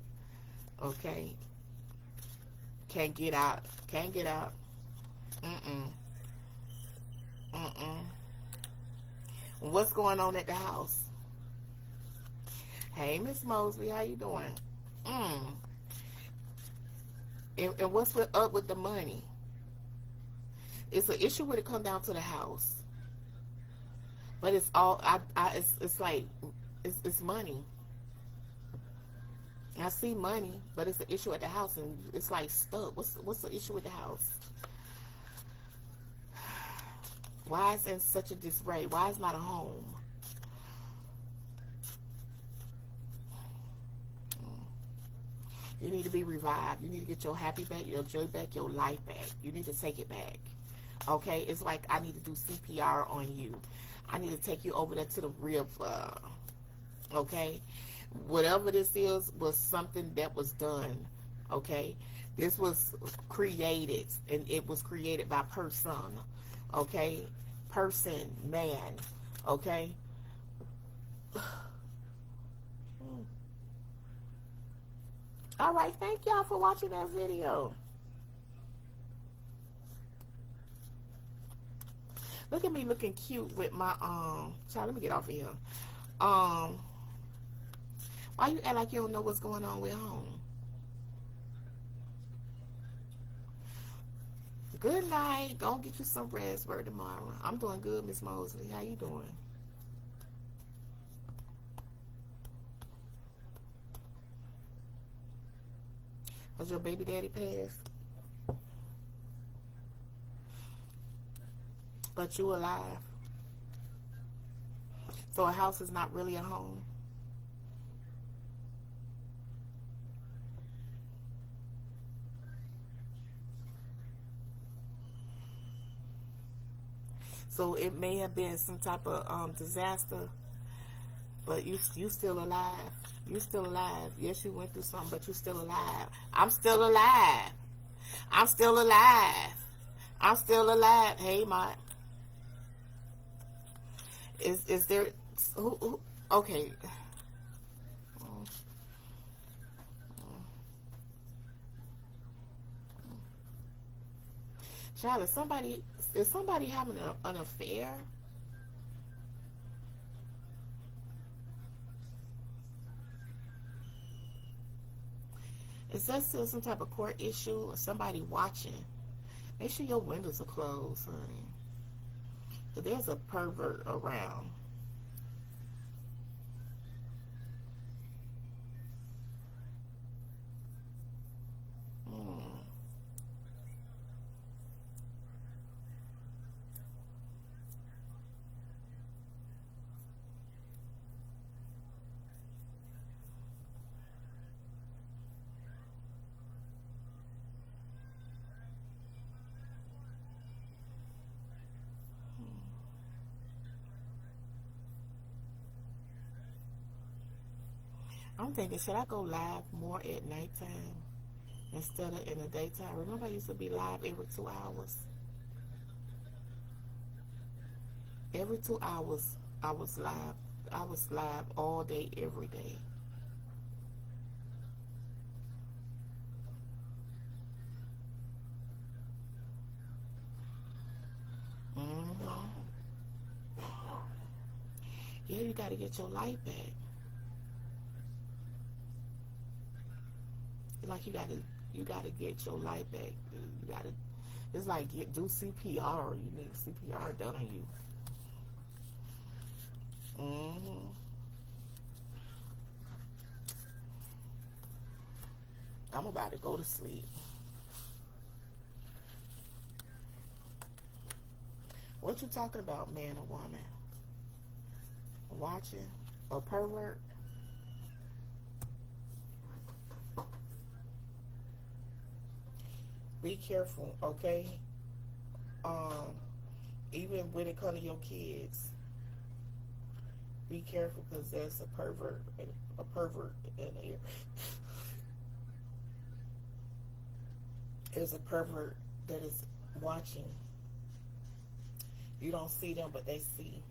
Okay. Can't get out. Can't get out. What's going on at the house? Hey, Miss Mosley, how you doing? And what's up with the money? It's an issue when it comes down to the house. But it's all, it's like, it's money. I see money, but it's an issue at the house, and it's like stuck. What's the issue with the house? Why is it in such a disarray? Why is it not a home? You need to be revived. You need to get your happy back, your joy back, your life back. You need to take it back. Okay? It's like I need to do CPR on you. I need to take you over there to the rib. Okay? Whatever this is was something that was done. Okay? This was created, and it was created by person. Okay? Person, man. Okay? Alright, thank y'all for watching that video. Look at me looking cute with my, child, let me get off of here. Why you act like you don't know what's going on with home? Good night. Go get you some rest for tomorrow. I'm doing good, Miss Mosley. How you doing? Was your baby daddy passed? But you alive. So a house is not really a home. So it may have been some type of disaster, but you still alive. You still alive. Yes, you went through something, but you still alive. I'm still alive. I'm still alive. I'm still alive. Hey, Mike. Is there who okay. Child, is somebody having an affair? Is that still some type of court issue or somebody watching? Make sure your windows are closed, honey. But there's a pervert around. I'm thinking, should I go live more at nighttime instead of in the daytime? Remember I used to be live every 2 hours? Every 2 hours I was live. I was live all day, every day. Yeah, you got to get your life back. Like you gotta get your life back. You gotta. It's like do CPR. You need CPR done on you. I'm about to go to sleep. What you talking about, man or woman? Watching a pervert? Be careful, okay? Even when it comes to your kids, be careful because there's a pervert in here. There's a pervert that is watching. You don't see them, but they see.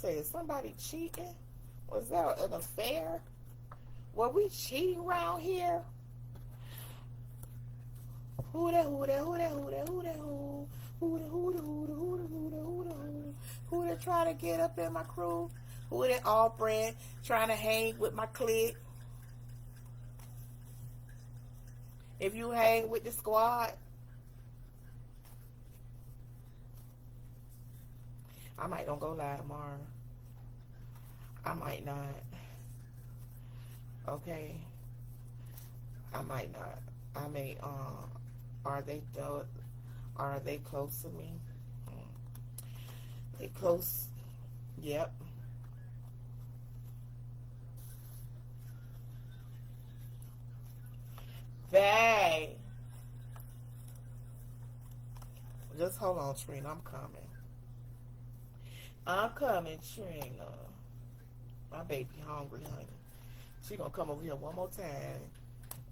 say, is somebody cheating? Was there an affair? Were we cheating around here? Who that, who that, who that, who that, who that, who? Who that, who that, who that, who that, who that, who that, who? Who that try to get up in my crew? Who that all brand trying to hang with my clique? If you hang with the squad, I might don't go live tomorrow. I might not. Okay. I might not. I may, are they close to me? They close. Yep. Babe. Just hold on, Trina. I'm coming. I'm coming, Trina. My baby hungry, honey. She gonna come over here one more time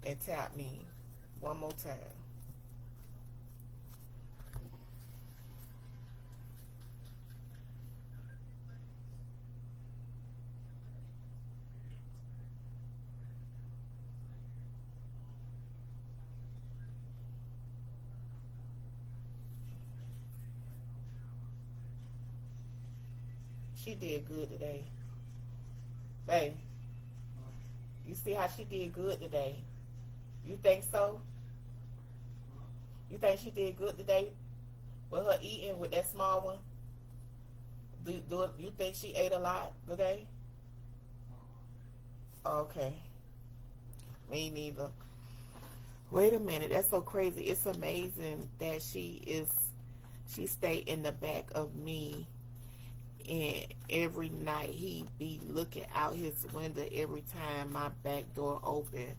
and tap me one more time. She did good today. Babe, you see how she did good today? You think so? You think she did good today with her eating with that small one? Do you think she ate a lot today? Okay. Me neither. Wait a minute. That's so crazy. It's amazing that she stayed in the back of me. And every night he be looking out his window every time my back door open.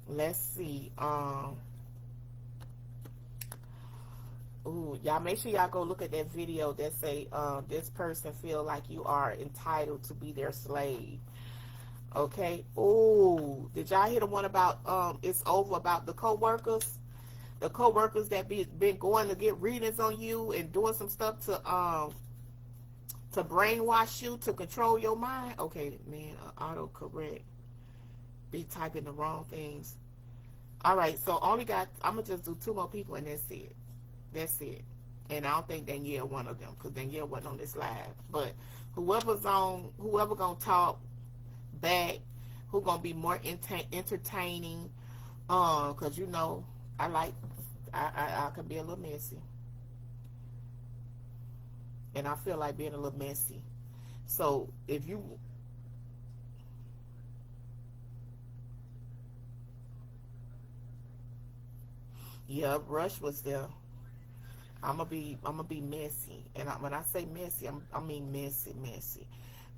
Let's see. Ooh, y'all make sure y'all go look at that video that say this person feel like you are entitled to be their slave. Okay. Ooh, did y'all hear the one about it's over about the co-workers? The co-workers that been going to get readings on you and doing some stuff to brainwash you, to control your mind. Okay, man, autocorrect. Be typing the wrong things. All right, so I'm gonna just do 2 more people and that's it. That's it. And I don't think Danielle one of them because Danielle wasn't on this live. But whoever gonna talk back, who gonna be more entertaining, because you know I can be a little messy. And I feel like being a little messy. So if you Rush was there. I'm gonna be messy. And when I say messy, I mean messy.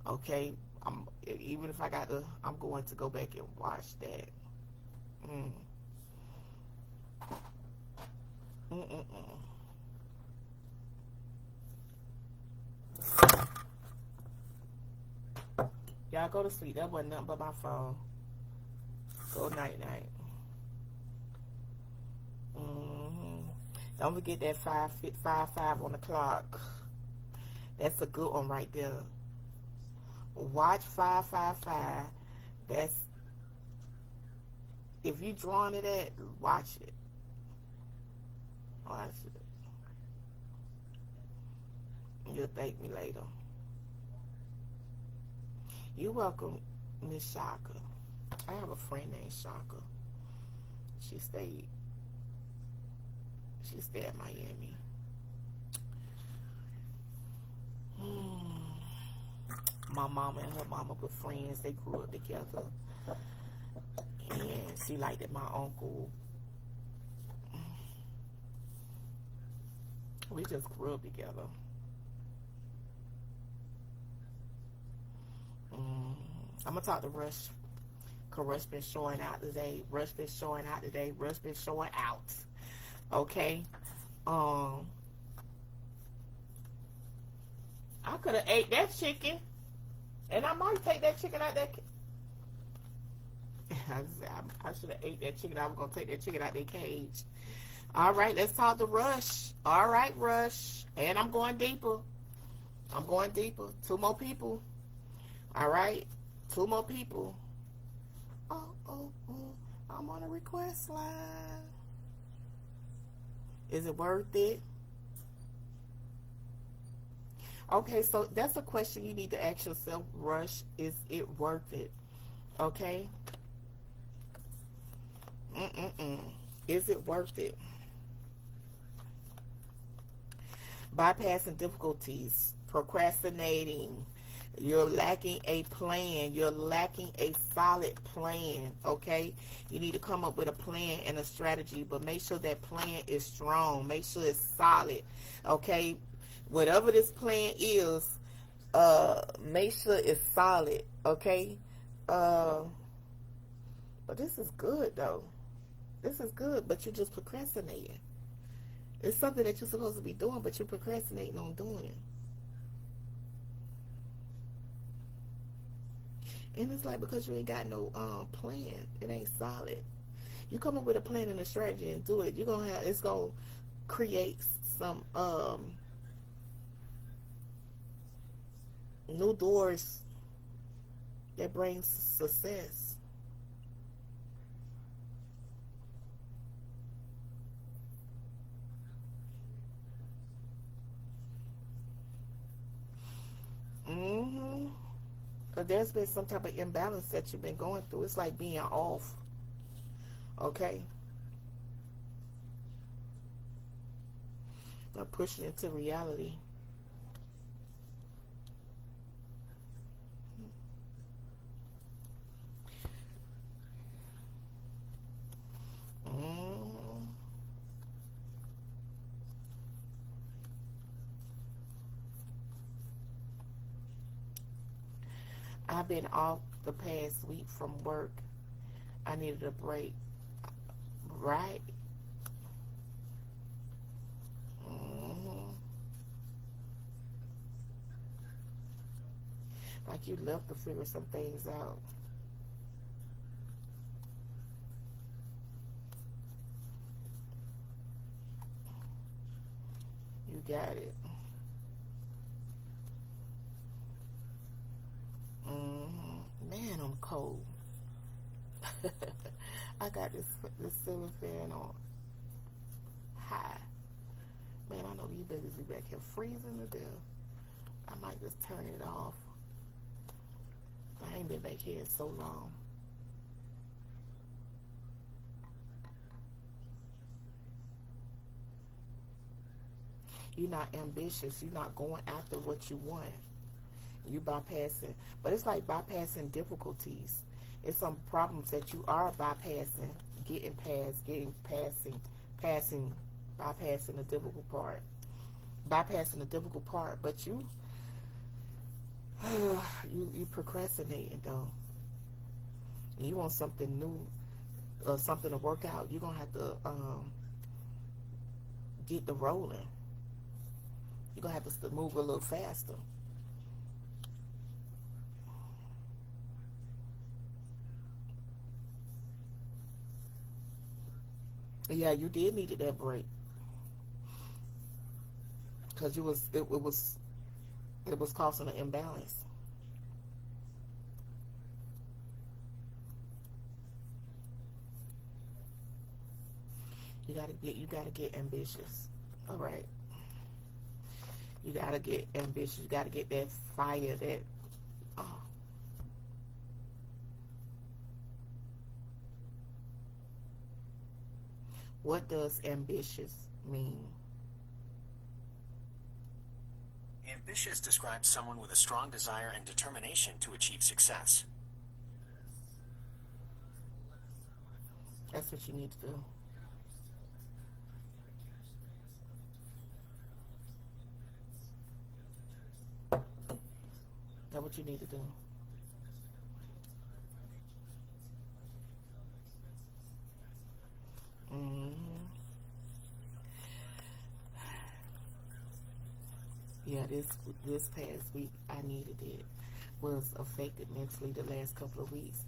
Okay? Even if I'm going to go back and watch that. Y'all go to sleep. That wasn't nothing but my phone. Go night. Don't forget that 5:55 on the clock. That's a good one right there. Watch 5:55. That's if you drawing it at, watch it. Watch it. You'll thank me later. You're welcome, Miss Shaka. I have a friend named Shaka. She stayed in Miami. My mama and her mama were friends. They grew up together. And she liked it, my uncle. We just grew up together. I'm going to talk to Rush. Because Rush been showing out today. Rush been showing out. Okay? I could have ate that chicken. And I might take that chicken out that... I should have ate that chicken. I was going to take that chicken out their cage. All right, let's talk to Rush. All right, Rush. And I'm going deeper. I'm going deeper. 2 more people. All right. 2 more people. Oh. I'm on a request line. Is it worth it? Okay, so that's a question you need to ask yourself, Rush. Is it worth it? Okay? Is it worth it? Bypassing difficulties, procrastinating. You're lacking a plan. You're lacking a solid plan, okay? You need to come up with a plan and a strategy, but make sure that plan is strong. Make sure it's solid, okay? Whatever this plan is, make sure it's solid, okay? But this is good, though. This is good, but you're just procrastinating. It's something that you're supposed to be doing, but you're procrastinating on doing it. And it's like, because you ain't got no plan, it ain't solid. You come up with a plan and a strategy and do it, it's gonna create some new doors that brings success. But there's been some type of imbalance that you've been going through. It's like being off. Okay? But pushing into reality. I've been off the past week from work. I needed a break. Right? Like you left to figure some things out. You got it. Man, I'm cold. I got this ceiling fan on high. Man, I know these babies be back here freezing to death. I might just turn it off. I ain't been back here in so long. You're not ambitious. You're not going after what you want. You bypassing. But it's like bypassing difficulties. It's some problems that you are bypassing, bypassing the difficult part. Bypassing the difficult part, but you procrastinating though. You want something new or something to work out. You're gonna have to get the rolling. You're gonna have to move a little faster. Yeah, you did need that break because it was causing an imbalance. You gotta get ambitious. All right, you gotta get ambitious. You gotta get that fire. That oh. What does ambitious mean? Ambitious describes someone with a strong desire and determination to achieve success. That's what you need to do. That's what you need to do. Yeah, this past week I needed it. Was affected mentally the last couple of weeks.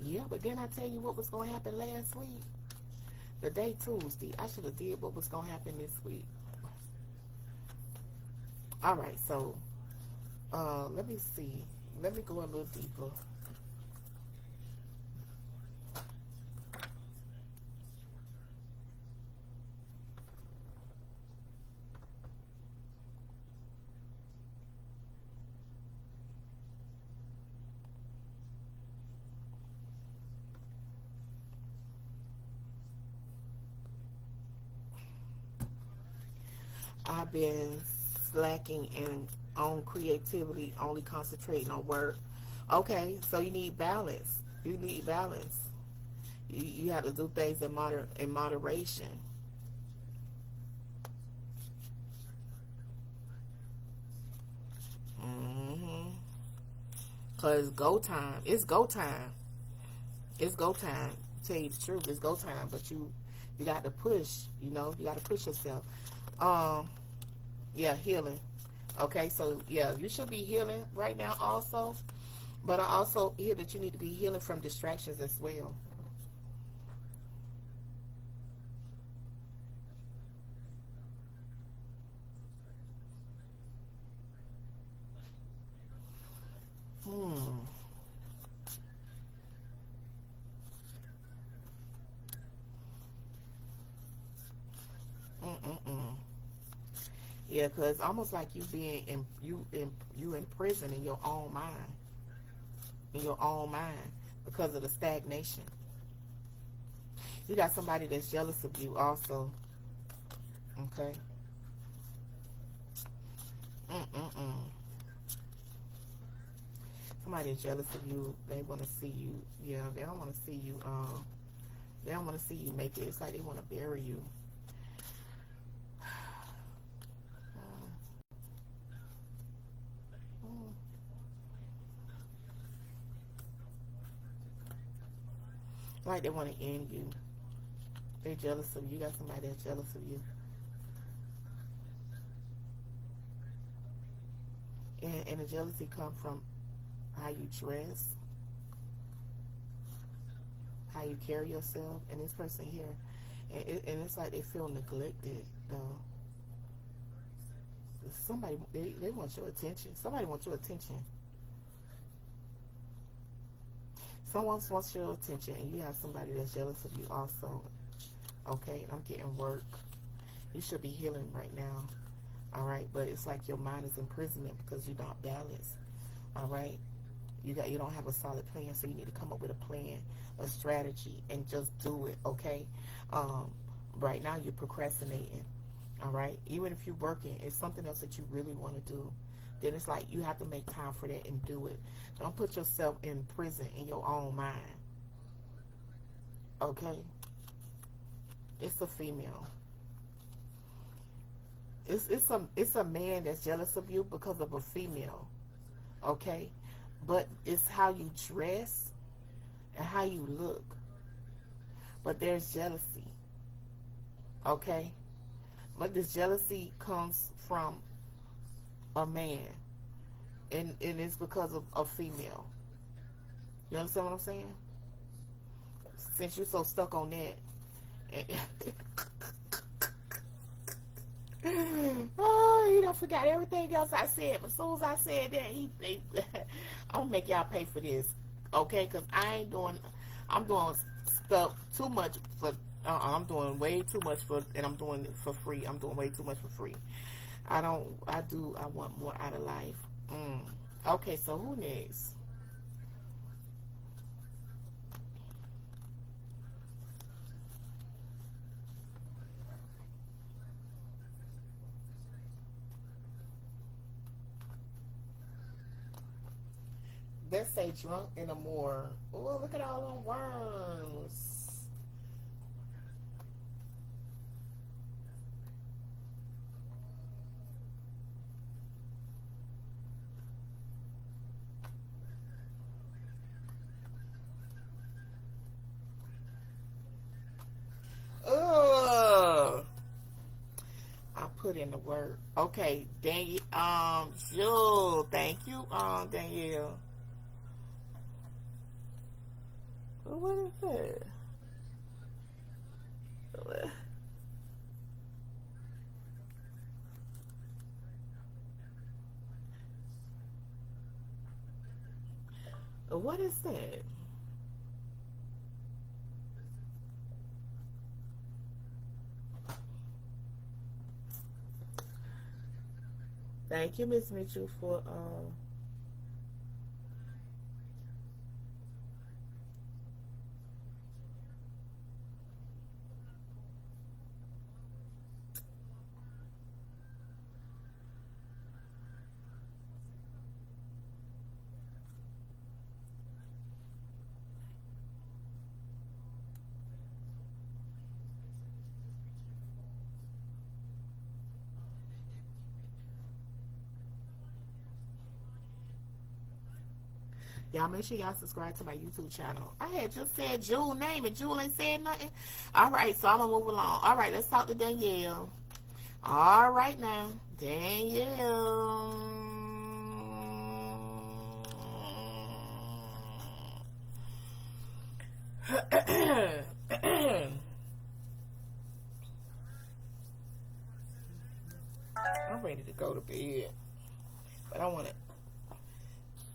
Yeah, but then I tell you what was going to happen last week. The day Tuesday. I should have did what was gonna happen this week. All right, so let me see. Let me go a little deeper. I've been slacking in on creativity, only concentrating on work. Okay, so you need balance. You need balance. You have to do things in moderation. Mm-hmm. Cause go time. It's go time. It's go time. Tell you the truth, it's go time. But you got to push. You know, you got to push yourself. Um, yeah, healing. Okay, so yeah, you should be healing right now also. But I also hear that you need to be healing from distractions as well. Hmm. Mm-mm-mm. Yeah, cause it's almost like you being in prison in your own mind, because of the stagnation. You got somebody that's jealous of you also. Okay. Mm-mm-mm. Somebody is jealous of you. They want to see you. Yeah, they don't want to see you. They don't want to see you make it. It's like they want to bury you. Mm. Like they want to end you. They're jealous of you. You got somebody that's jealous of you. And the jealousy come from how you dress, how you carry yourself, and this person here. And it's like they feel neglected, though. Somebody, they want your attention. Somebody wants your attention. Someone wants your attention, and you have somebody that's jealous of you also. Okay, I'm getting work. You should be healing right now. All right, but it's like your mind is imprisonment because you're not balanced. All right, you don't have a solid plan, so you need to come up with a plan, a strategy, and just do it. Okay, um, right now you're procrastinating. All right, even if you're working, it's something else that you really want to do. Then it's like you have to make time for that and do it. Don't put yourself in prison in your own mind. Okay, it's a female. It's a man that's jealous of you because of a female. Okay, but it's how you dress and how you look. But there's jealousy. Okay, but this jealousy comes from a man, and it's because of a female. You understand what I'm saying? Since you're so stuck on that. Oh, he don't forgot everything else I said. But as soon as I said that, I'm gonna make y'all pay for this, okay? Cause I'm doing stuff too much for. I'm doing way too much for, and I'm doing it for free. I'm doing way too much for free. I don't. I do. I want more out of life. Okay, so who next? Let's say drunk in the morgue. Oh, look at all them worms. Ugh. I put in the work. Okay, Daniel. Sure. Thank you, Danielle. What is that? What is that? Thank you, Miss Mitchell, for y'all make sure y'all subscribe to my YouTube channel. I had just said Jewel's name and Jewel ain't said nothing. All right, so I'm gonna move along. All right, let's talk to Danielle. All right now, Danielle. I'm ready to go to bed, but I want to.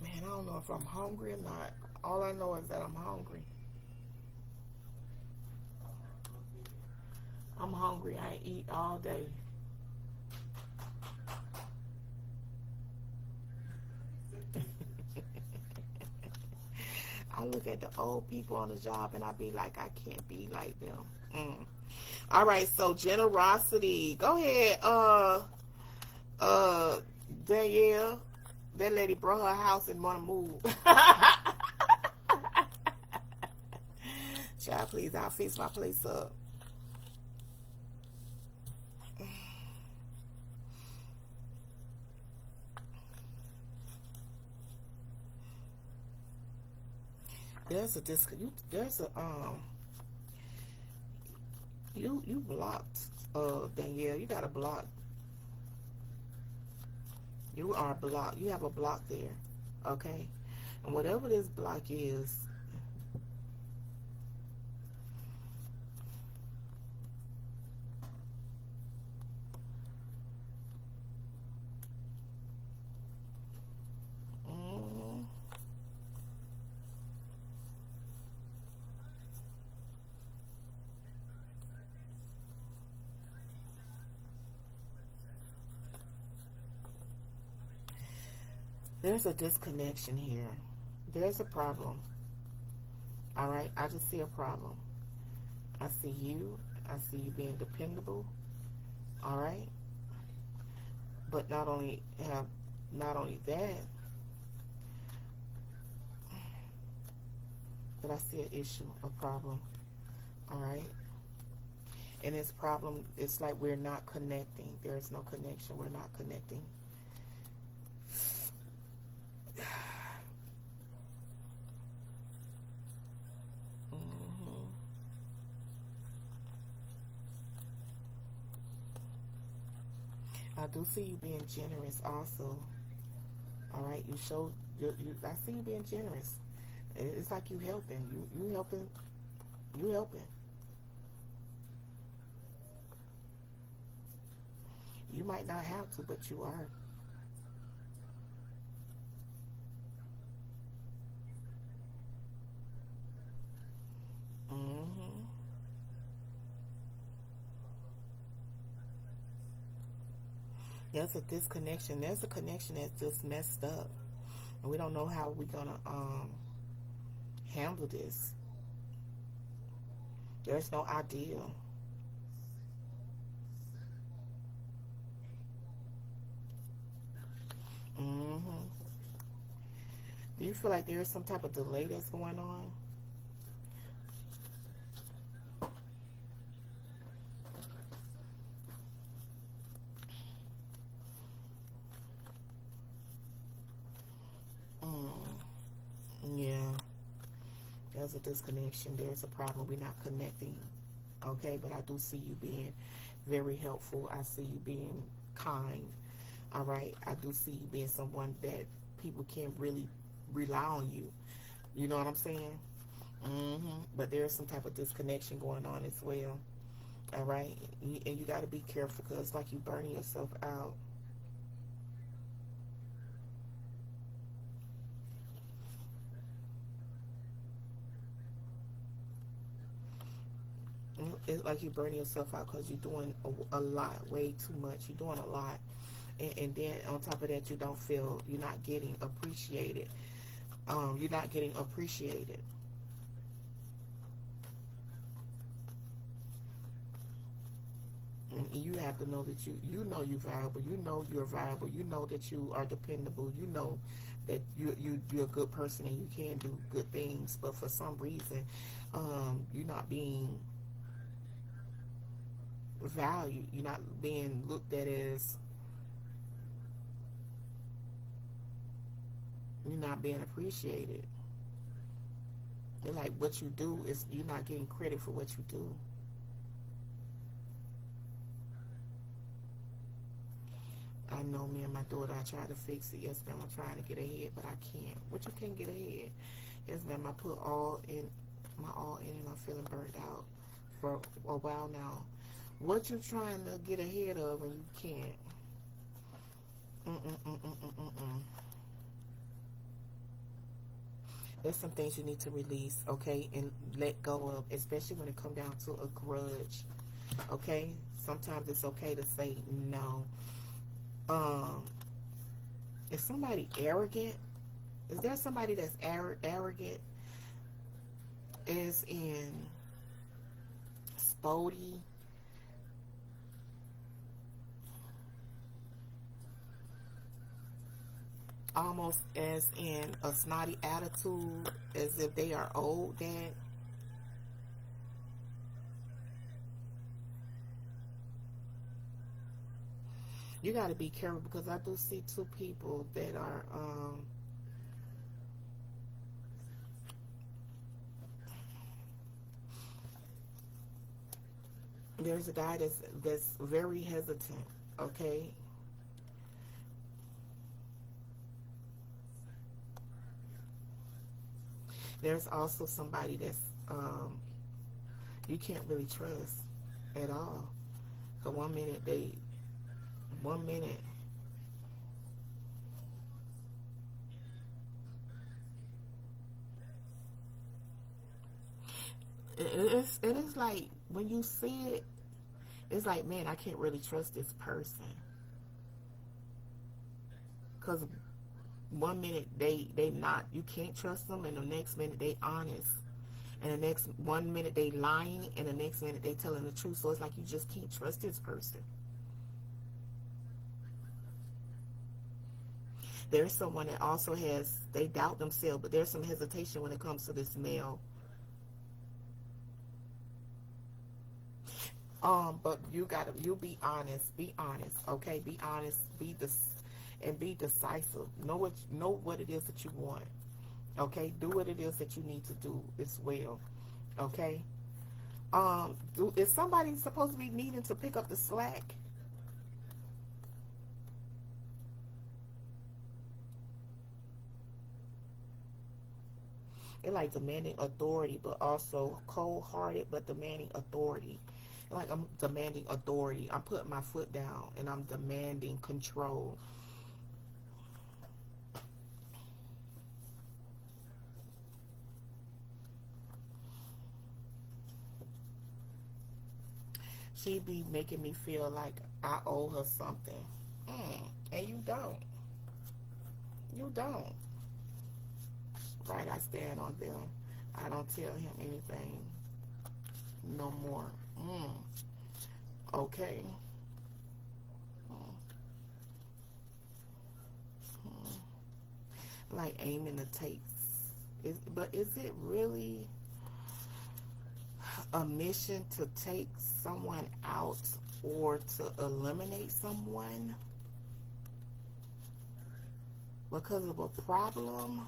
Man, I don't know if I'm hungry or not. All I know is that I'm hungry. I'm hungry. I eat all day. I look at the old people on the job and I be like, I can't be like them. All right, so generosity. Go ahead, Danielle. That lady brought her house and want to move. Child, please, I'll fix my place up. There's a you blocked, Danielle. You got a block. You are blocked. You have a block there, okay? And whatever this block is, there's a disconnection here. There's a problem. All right, I just see a problem. I see you. I see you being dependable. All right, but not only that, but I see an issue, a problem. All right, and this problem, it's like we're not connecting. There is no connection. We're not connecting. I do see you being generous also. All right, you show I see you being generous. It's like you helping. You helping. You helping. You might not have to, but you are. There's a disconnection. There's a connection that's just messed up. And we don't know how we're going to handle this. There's no ideal. Do you feel like there's some type of delay that's going on? Yeah. There's a disconnection. There's a problem. We're not connecting. Okay, but I do see you being very helpful. I see you being kind. All right. I do see you being someone that people can really rely on you. You know what I'm saying? But there's some type of disconnection going on as well. All right, and you got to be careful because it's like you burning yourself out. It's like you burning yourself out because you're doing a lot, way too much. You're doing a lot, and then on top of that, you don't feel you're not getting appreciated. You're not getting appreciated. And you have to know that you know you're valuable. You know you're valuable. You know that you are dependable. You know that you're a good person and you can do good things. But for some reason, you're not being valued. You're not being looked at as, you're not being appreciated. They're like what you do is you're not getting credit for what you do. I know me and my daughter, I try to fix it. Yes, ma'am, I'm trying to get ahead, but I can't. What you can't get ahead? Yes, ma'am, I put all in, my all in, and I'm feeling burnt out for a while now. What you trying to get ahead of and you can't? Mm-mm-mm-mm-mm-mm. There's some things you need to release, okay, and let go of, especially when it comes down to a grudge, okay? Sometimes it's okay to say no. Is somebody arrogant? Is there somebody that's arrogant? As in spotty? Almost as in a snotty attitude, as if they are old that. You got to be careful because I do see two people that are there's a guy that's very hesitant, okay? There's also somebody that's you can't really trust at all. So one minute it is like when you see it, it's like, man, I can't really trust this person because one minute they not, you can't trust them, and the next minute they honest, and the next one minute they lying, and the next minute they telling the truth. So it's like you just can't trust this person. There's someone that also has, they doubt themselves, but there's some hesitation when it comes to this male. But you be honest, okay? Be honest, and be decisive. Know what it is that you want, okay? Do what it is that you need to do as well, okay? Is somebody supposed to be needing to pick up the slack? They're like demanding authority, but also cold-hearted, but demanding authority. Like, I'm demanding authority. I'm putting my foot down and I'm demanding control. She be making me feel like I owe her something. And you don't. You don't. Right, I stand on them. I don't tell him anything no more. Okay. Like aiming to take. But is it really a mission to take someone out or to eliminate someone because of a problem?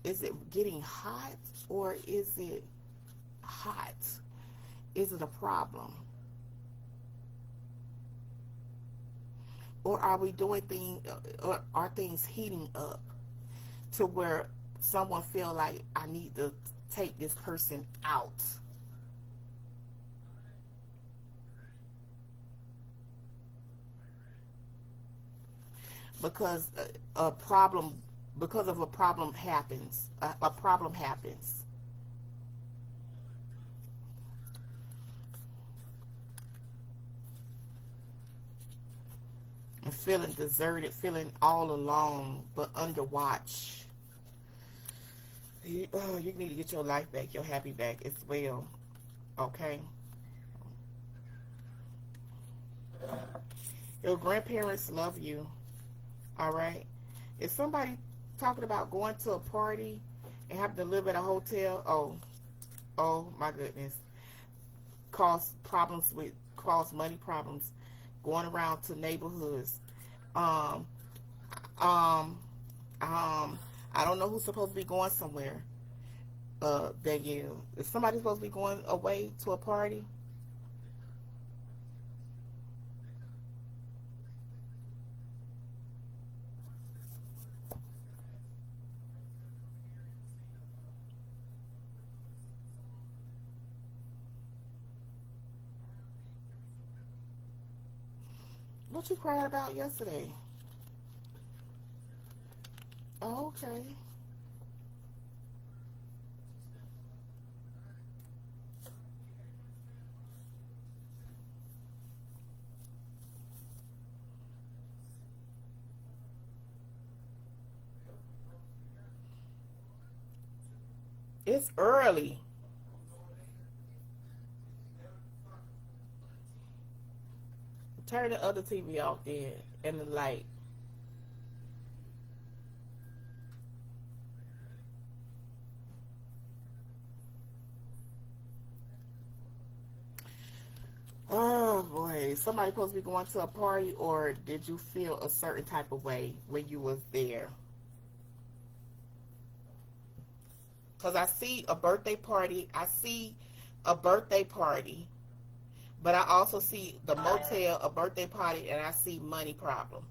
Is it getting hot or is it hot? Is it a problem? Or are we doing things, or are things heating up to where someone feel like I need to take this person out? because a problem, because of a problem happens. A problem happens. And feeling deserted, feeling all alone, but under watch. You need to get your life back, your happy back as well. Okay? Your grandparents love you. Alright? If somebody talking about going to a party and having to live at a hotel, oh my goodness. Cause money problems. Going around to neighborhoods. I don't know who's supposed to be going somewhere. Than you. Is somebody supposed to be going away to a party? What you cried about yesterday? Oh, okay. It's early. Turn the other TV off then, and the light. Oh boy, somebody supposed to be going to a party, or did you feel a certain type of way when you was there? Because I see a birthday party. I see a birthday party. But I also see the motel, a birthday party, and I see money problem.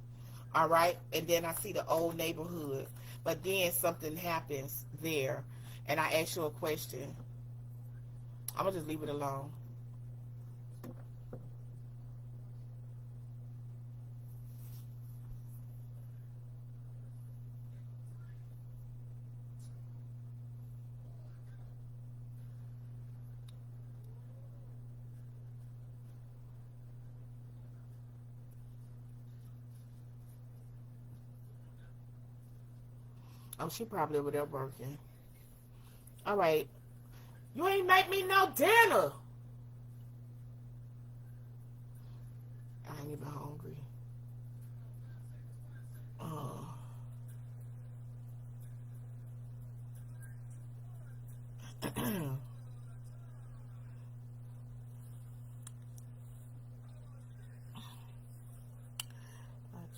All right? And then I see the old neighborhood. But then something happens there. And I ask you a question. I'm going to just leave it alone. Oh, she probably over there working. All right. You ain't make me no dinner. I ain't even hungry. Oh. I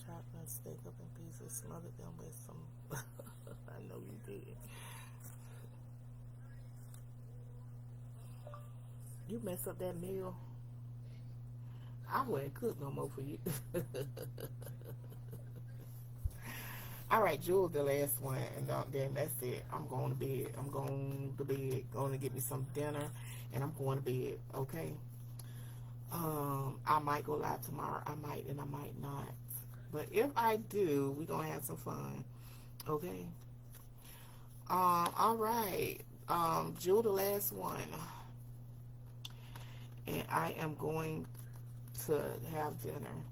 chopped my steak up in pieces, smothered them with some. I know you did. You mess up that meal. I wouldn't cook no more for you. All right, Jewel, the last one, and then that's it. I'm going to bed. I'm going to bed. Going to get me some dinner, and I'm going to bed. Okay. I might go live tomorrow. I might, and I might not. But if I do, we're gonna have some fun. Okay. All right. Jewel, the last one, and I am going to have dinner.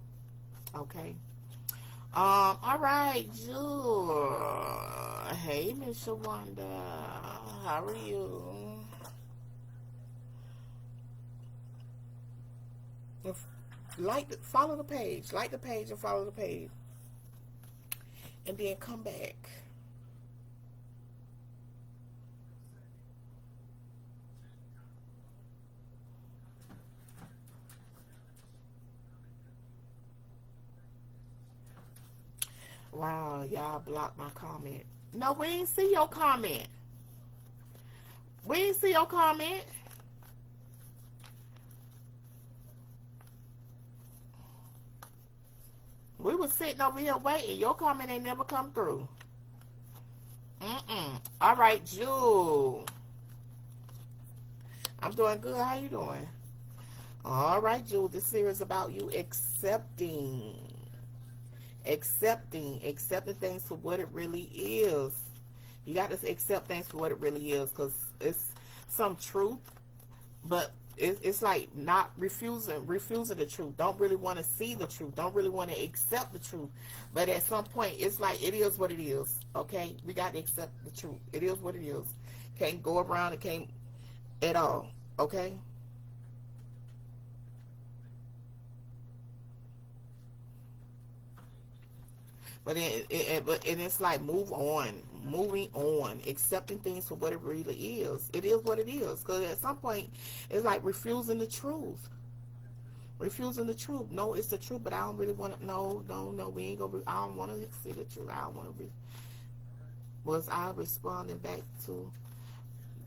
Okay. All right, Jewel. Hey, Miss Shawanda. How are you? Follow the page. Like the page and follow the page. And then come back. Wow, y'all blocked my comment. No, we ain't see your comment. We ain't see your comment. We was sitting over here waiting. Your comment ain't never come through. All right, Jewel. I'm doing good. How you doing? All right, Jewel. This series is about you accepting Accepting things for what it really is. You got to accept things for what it really is, because it's some truth, but it's like not refusing the truth. Don't really want to see the truth. Don't really want to accept the truth. But at some point, it's like, it is what it is. Okay, we got to accept the truth. It is what it is. Can't go around it. Can't at all. Okay. But it's like moving on, accepting things for what it really is. It is what it is. Because at some point, it's like refusing the truth. Refusing the truth. No, it's the truth, but I don't really want to. No, we ain't gonna. I don't want to see the truth. I don't want to. Was I responding back to?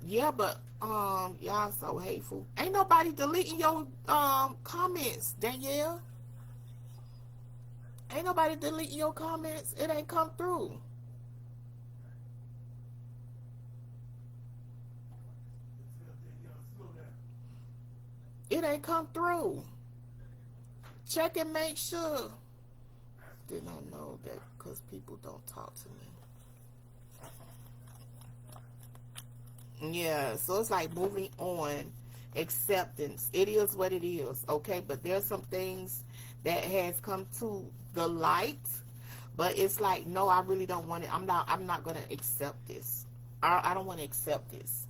Yeah, but y'all so hateful. Ain't nobody deleting your comments, Danielle. Ain't nobody deleting your comments. It ain't come through. It ain't come through. Check and make sure. Did not know that because people don't talk to me. Yeah, so it's like moving on. Acceptance. It is what it is. Okay, but there's some things that has come to the light, but it's like, no, I really don't want it. I'm not gonna accept this. I don't want to accept this.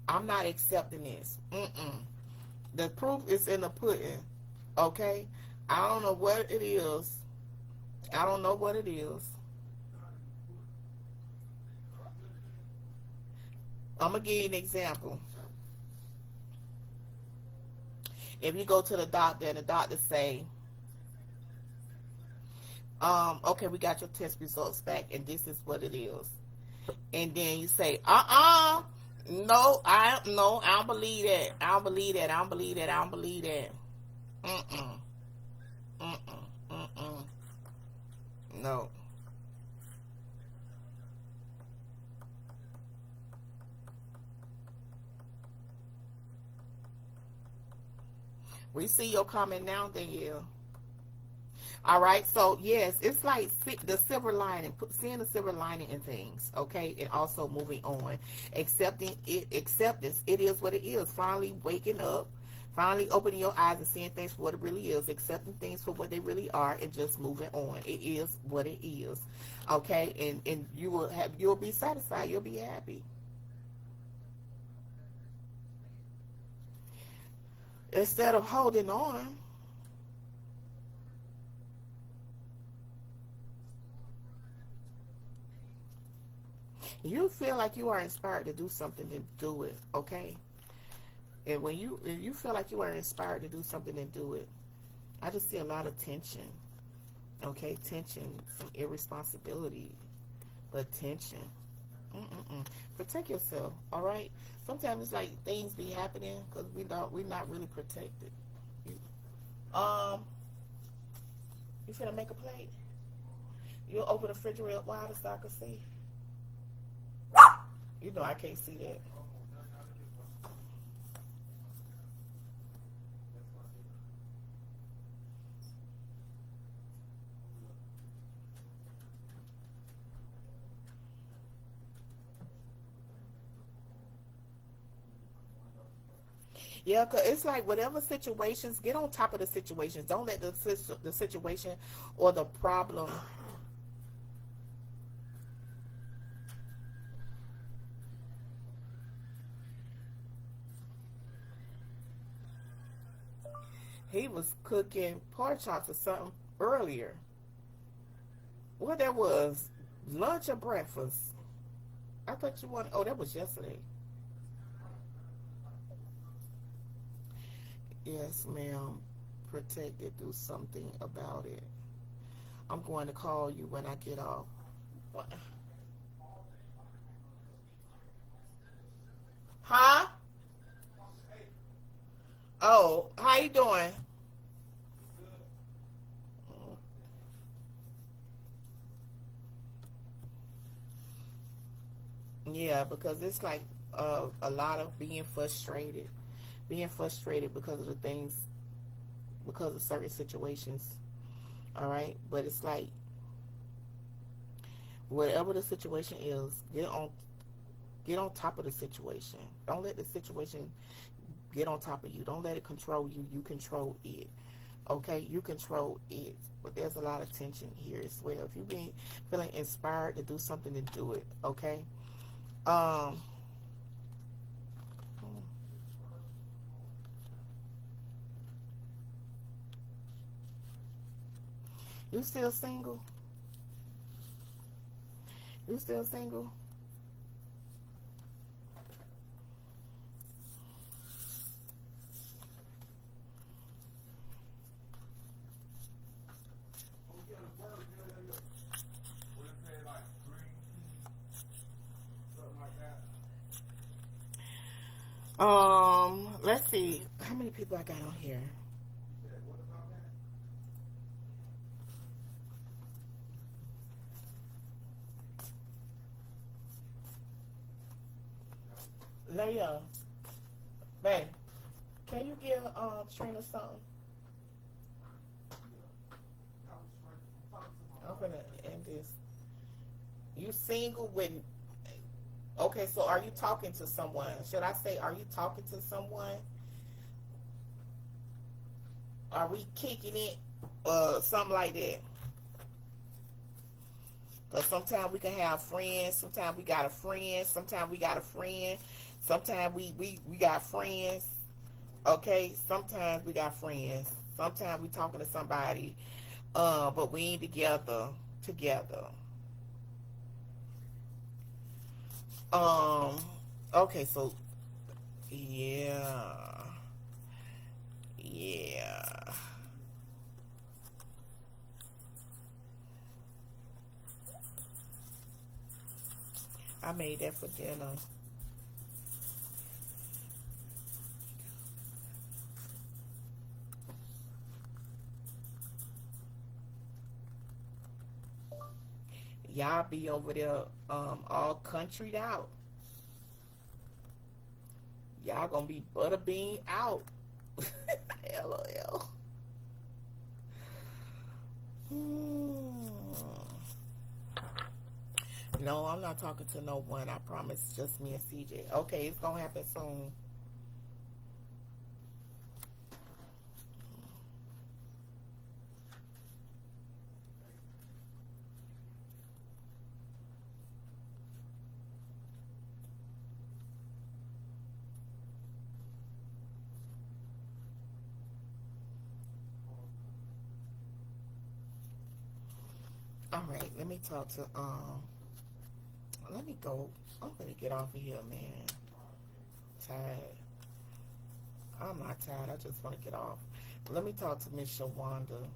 I'm not accepting this. The proof is in the pudding. Okay, I don't know what it is. I don't know what it is. I'm gonna give you an example. If you go to the doctor and the doctor say, okay, we got your test results back and this is what it is. And then you say, no, I don't believe that. I don't believe that. I don't believe that. I don't believe that. No. We see your comment now, Danielle. All right, so yes, it's like the silver lining, seeing the silver lining in things, okay, and also moving on, acceptance. It is what it is. Finally waking up, finally opening your eyes and seeing things for what it really is, accepting things for what they really are, and just moving on. It is what it is, okay, and you'll be satisfied. You'll be happy. Instead of holding on. You feel like you are inspired to do something, then do it, okay? And when you feel like you are inspired to do something, then do it. I just see a lot of tension, okay? Tension, some irresponsibility, but tension. Protect yourself, all right? Sometimes it's like things be happening because we're not really protected. You finna make a plate? You'll open the refrigerator wider so I can see. You know I can't see that. Yeah, cause it's like whatever situations, get on top of the situations. Don't let the situation or the problem. He was cooking pork chops or something earlier. What that was? Lunch or breakfast? I thought you wanted. Oh, that was yesterday. Yes, ma'am. Protected. Do something about it. I'm going to call you when I get off. What? Huh? Oh, how you doing? Yeah, because it's like a lot of being frustrated because of the things, because of certain situations. All right, but it's like whatever the situation is, get on top of the situation. Don't let the situation get on top of you. Don't let it control you. You control it. Okay, you control it. But there's a lot of tension here as well. If you've been feeling inspired to do something, to do it. Okay. You still single? You still single? Let's see. How many people I got on here? Leia, babe, can you give Trina something? I'm gonna end this. You single with? Okay, so are you talking to someone? Should I say, are you talking to someone? Are we kicking it? Something like that. Because sometimes we can have friends. Sometimes we got a friend. Sometimes we got a friend. Sometimes we got friends. Okay? Sometimes we got friends. Sometimes we talking to somebody. But we ain't together. Okay, so yeah. I made that for dinner. Y'all be over there all countryed out. Y'all gonna be butterbean out. LOL. No, I'm not talking to no one. I promise. Just me and CJ. Okay, it's gonna happen soon. All right, let me talk to let me go. I'm gonna get off of here, man. Tired. I'm not tired. I just want to get off. Let me talk to Miss Shawanda.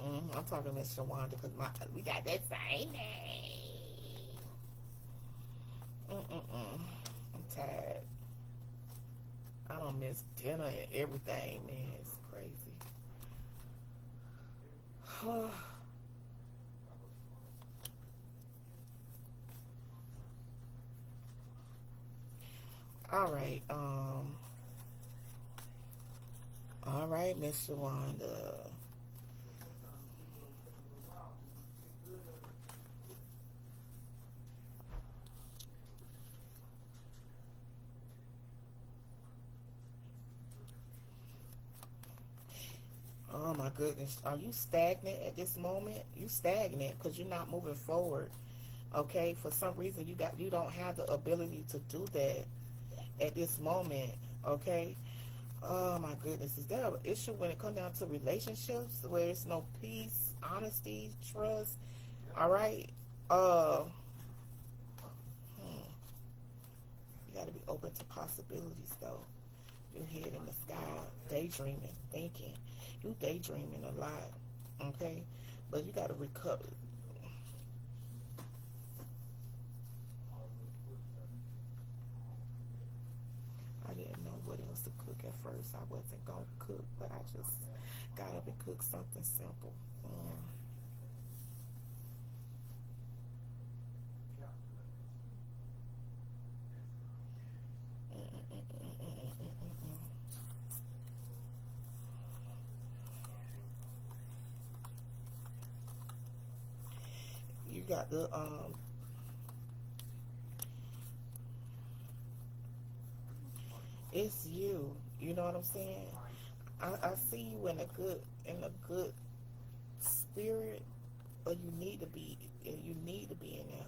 I'm talking to Miss Shawanda because we got that same name. I'm tired. I don't miss dinner and everything, man. It's crazy. All right, Miss Shawanda. Oh my goodness. Are you stagnant at this moment? You stagnant because you're not moving forward. Okay? For some reason you don't have the ability to do that at this moment. Okay? Oh my goodness. Is there an issue when it comes down to relationships where it's no peace, honesty, trust? Alright? You gotta be open to possibilities though. Your head in the sky, daydreaming, thinking. You daydreaming a lot, okay? But you gotta recover. I didn't know what else to cook at first. I wasn't gonna cook, but I just got up and cooked something simple. You got the it's you. You know what I'm saying? I see you in a good spirit, but you need to be in there.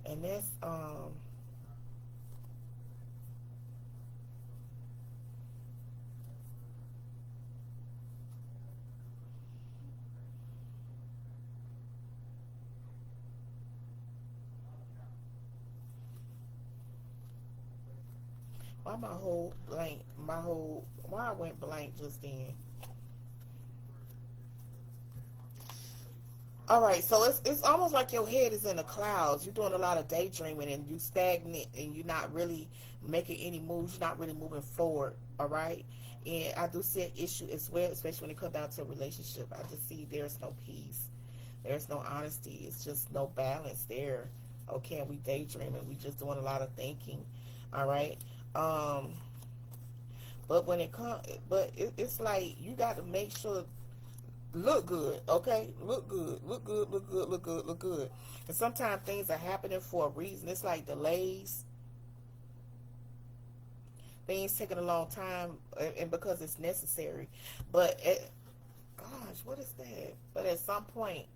And that's why my whole blank why I went blank just then. All right, so it's almost like your head is in the clouds. You're doing a lot of daydreaming and you stagnant and you're not really making any moves. You're not really moving forward. All right, and I do see an issue as well, especially when it comes down to a relationship. I just see there's no peace, there's no honesty. It's just no balance there. Okay, and we daydreaming. We just doing a lot of thinking. All right, but when it comes, it's like you got to make sure. Look good, okay? Look good, look good, look good, look good, look good. And sometimes things are happening for a reason. It's like delays. Things taking a long time, and because it's necessary. Gosh, what is that? But at some point,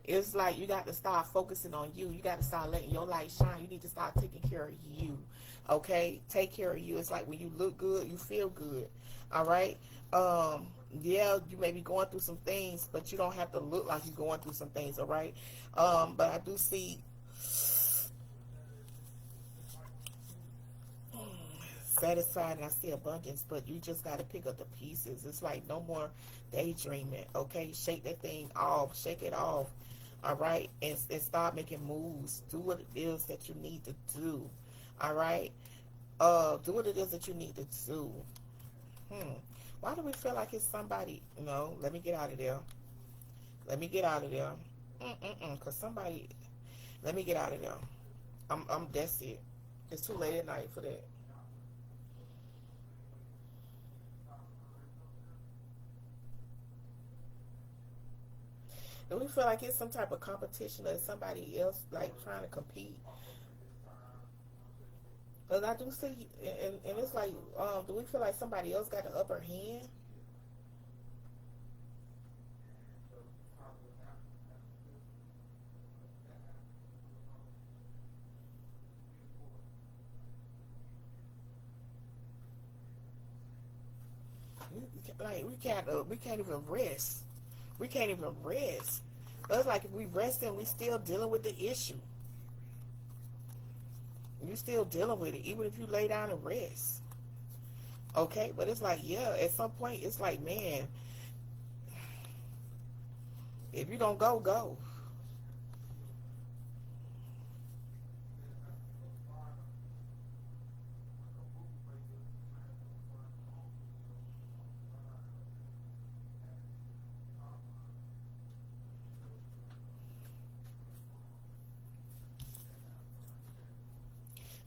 it's like you got to start focusing on you. You got to start letting your light shine. You need to start taking care of you, okay? Take care of you. It's like when you look good, you feel good, all right? Yeah, you may be going through some things, but you don't have to look like you're going through some things, all right? But I do see satisfied and I see abundance, but you just got to pick up the pieces. It's like no more daydreaming, okay? Shake that thing off. Shake it off, all right? And start making moves. Do what it is that you need to do, all right? Do what it is that you need to do. Why do we feel like it's somebody? No, let me get out of there. Let me get out of there. Cause somebody. Let me get out of there. That's it. It's too late at night for that. Do we feel like it's some type of competition or somebody else like trying to compete? Cause I do see, and it's like, do we feel like somebody else got the upper hand? Like we can't even rest. We can't even rest. It's like if we resting, we still dealing with the issue. You still dealing with it, even if you lay down and rest. Okay, but it's like, yeah, at some point, it's like, man, if you don't go, go.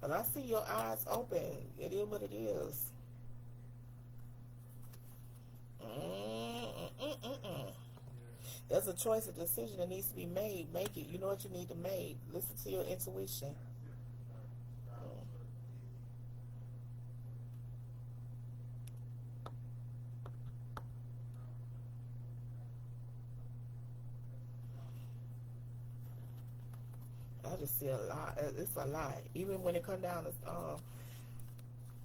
And I see your eyes open. It is what it is. There's a choice, a decision that needs to be made. Make it. You know what you need to make. Listen to your intuition. I just see a lot. It's a lot. Even when it comes down to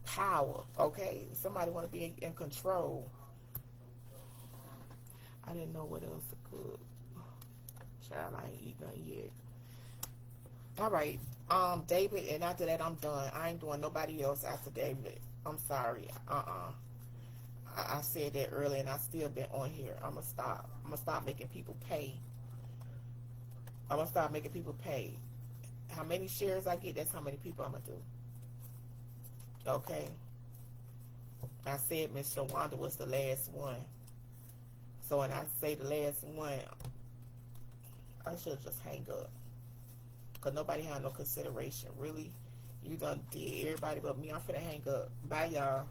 power, okay? Somebody want to be in control. I didn't know what else to cook. Child, I ain't eating nothing yet. All right. David, and after that, I'm done. I ain't doing nobody else after David. I'm sorry. I said that earlier, and I still been on here. I'm gonna stop. I'm gonna stop making people pay. I'm gonna start making people pay. How many shares I get, that's how many people I'm gonna do. Okay. I said Miss Shawanda was the last one. So when I say the last one, I should just hang up. Because nobody had no consideration. Really? You done did everybody but me. I'm finna hang up. Bye, y'all.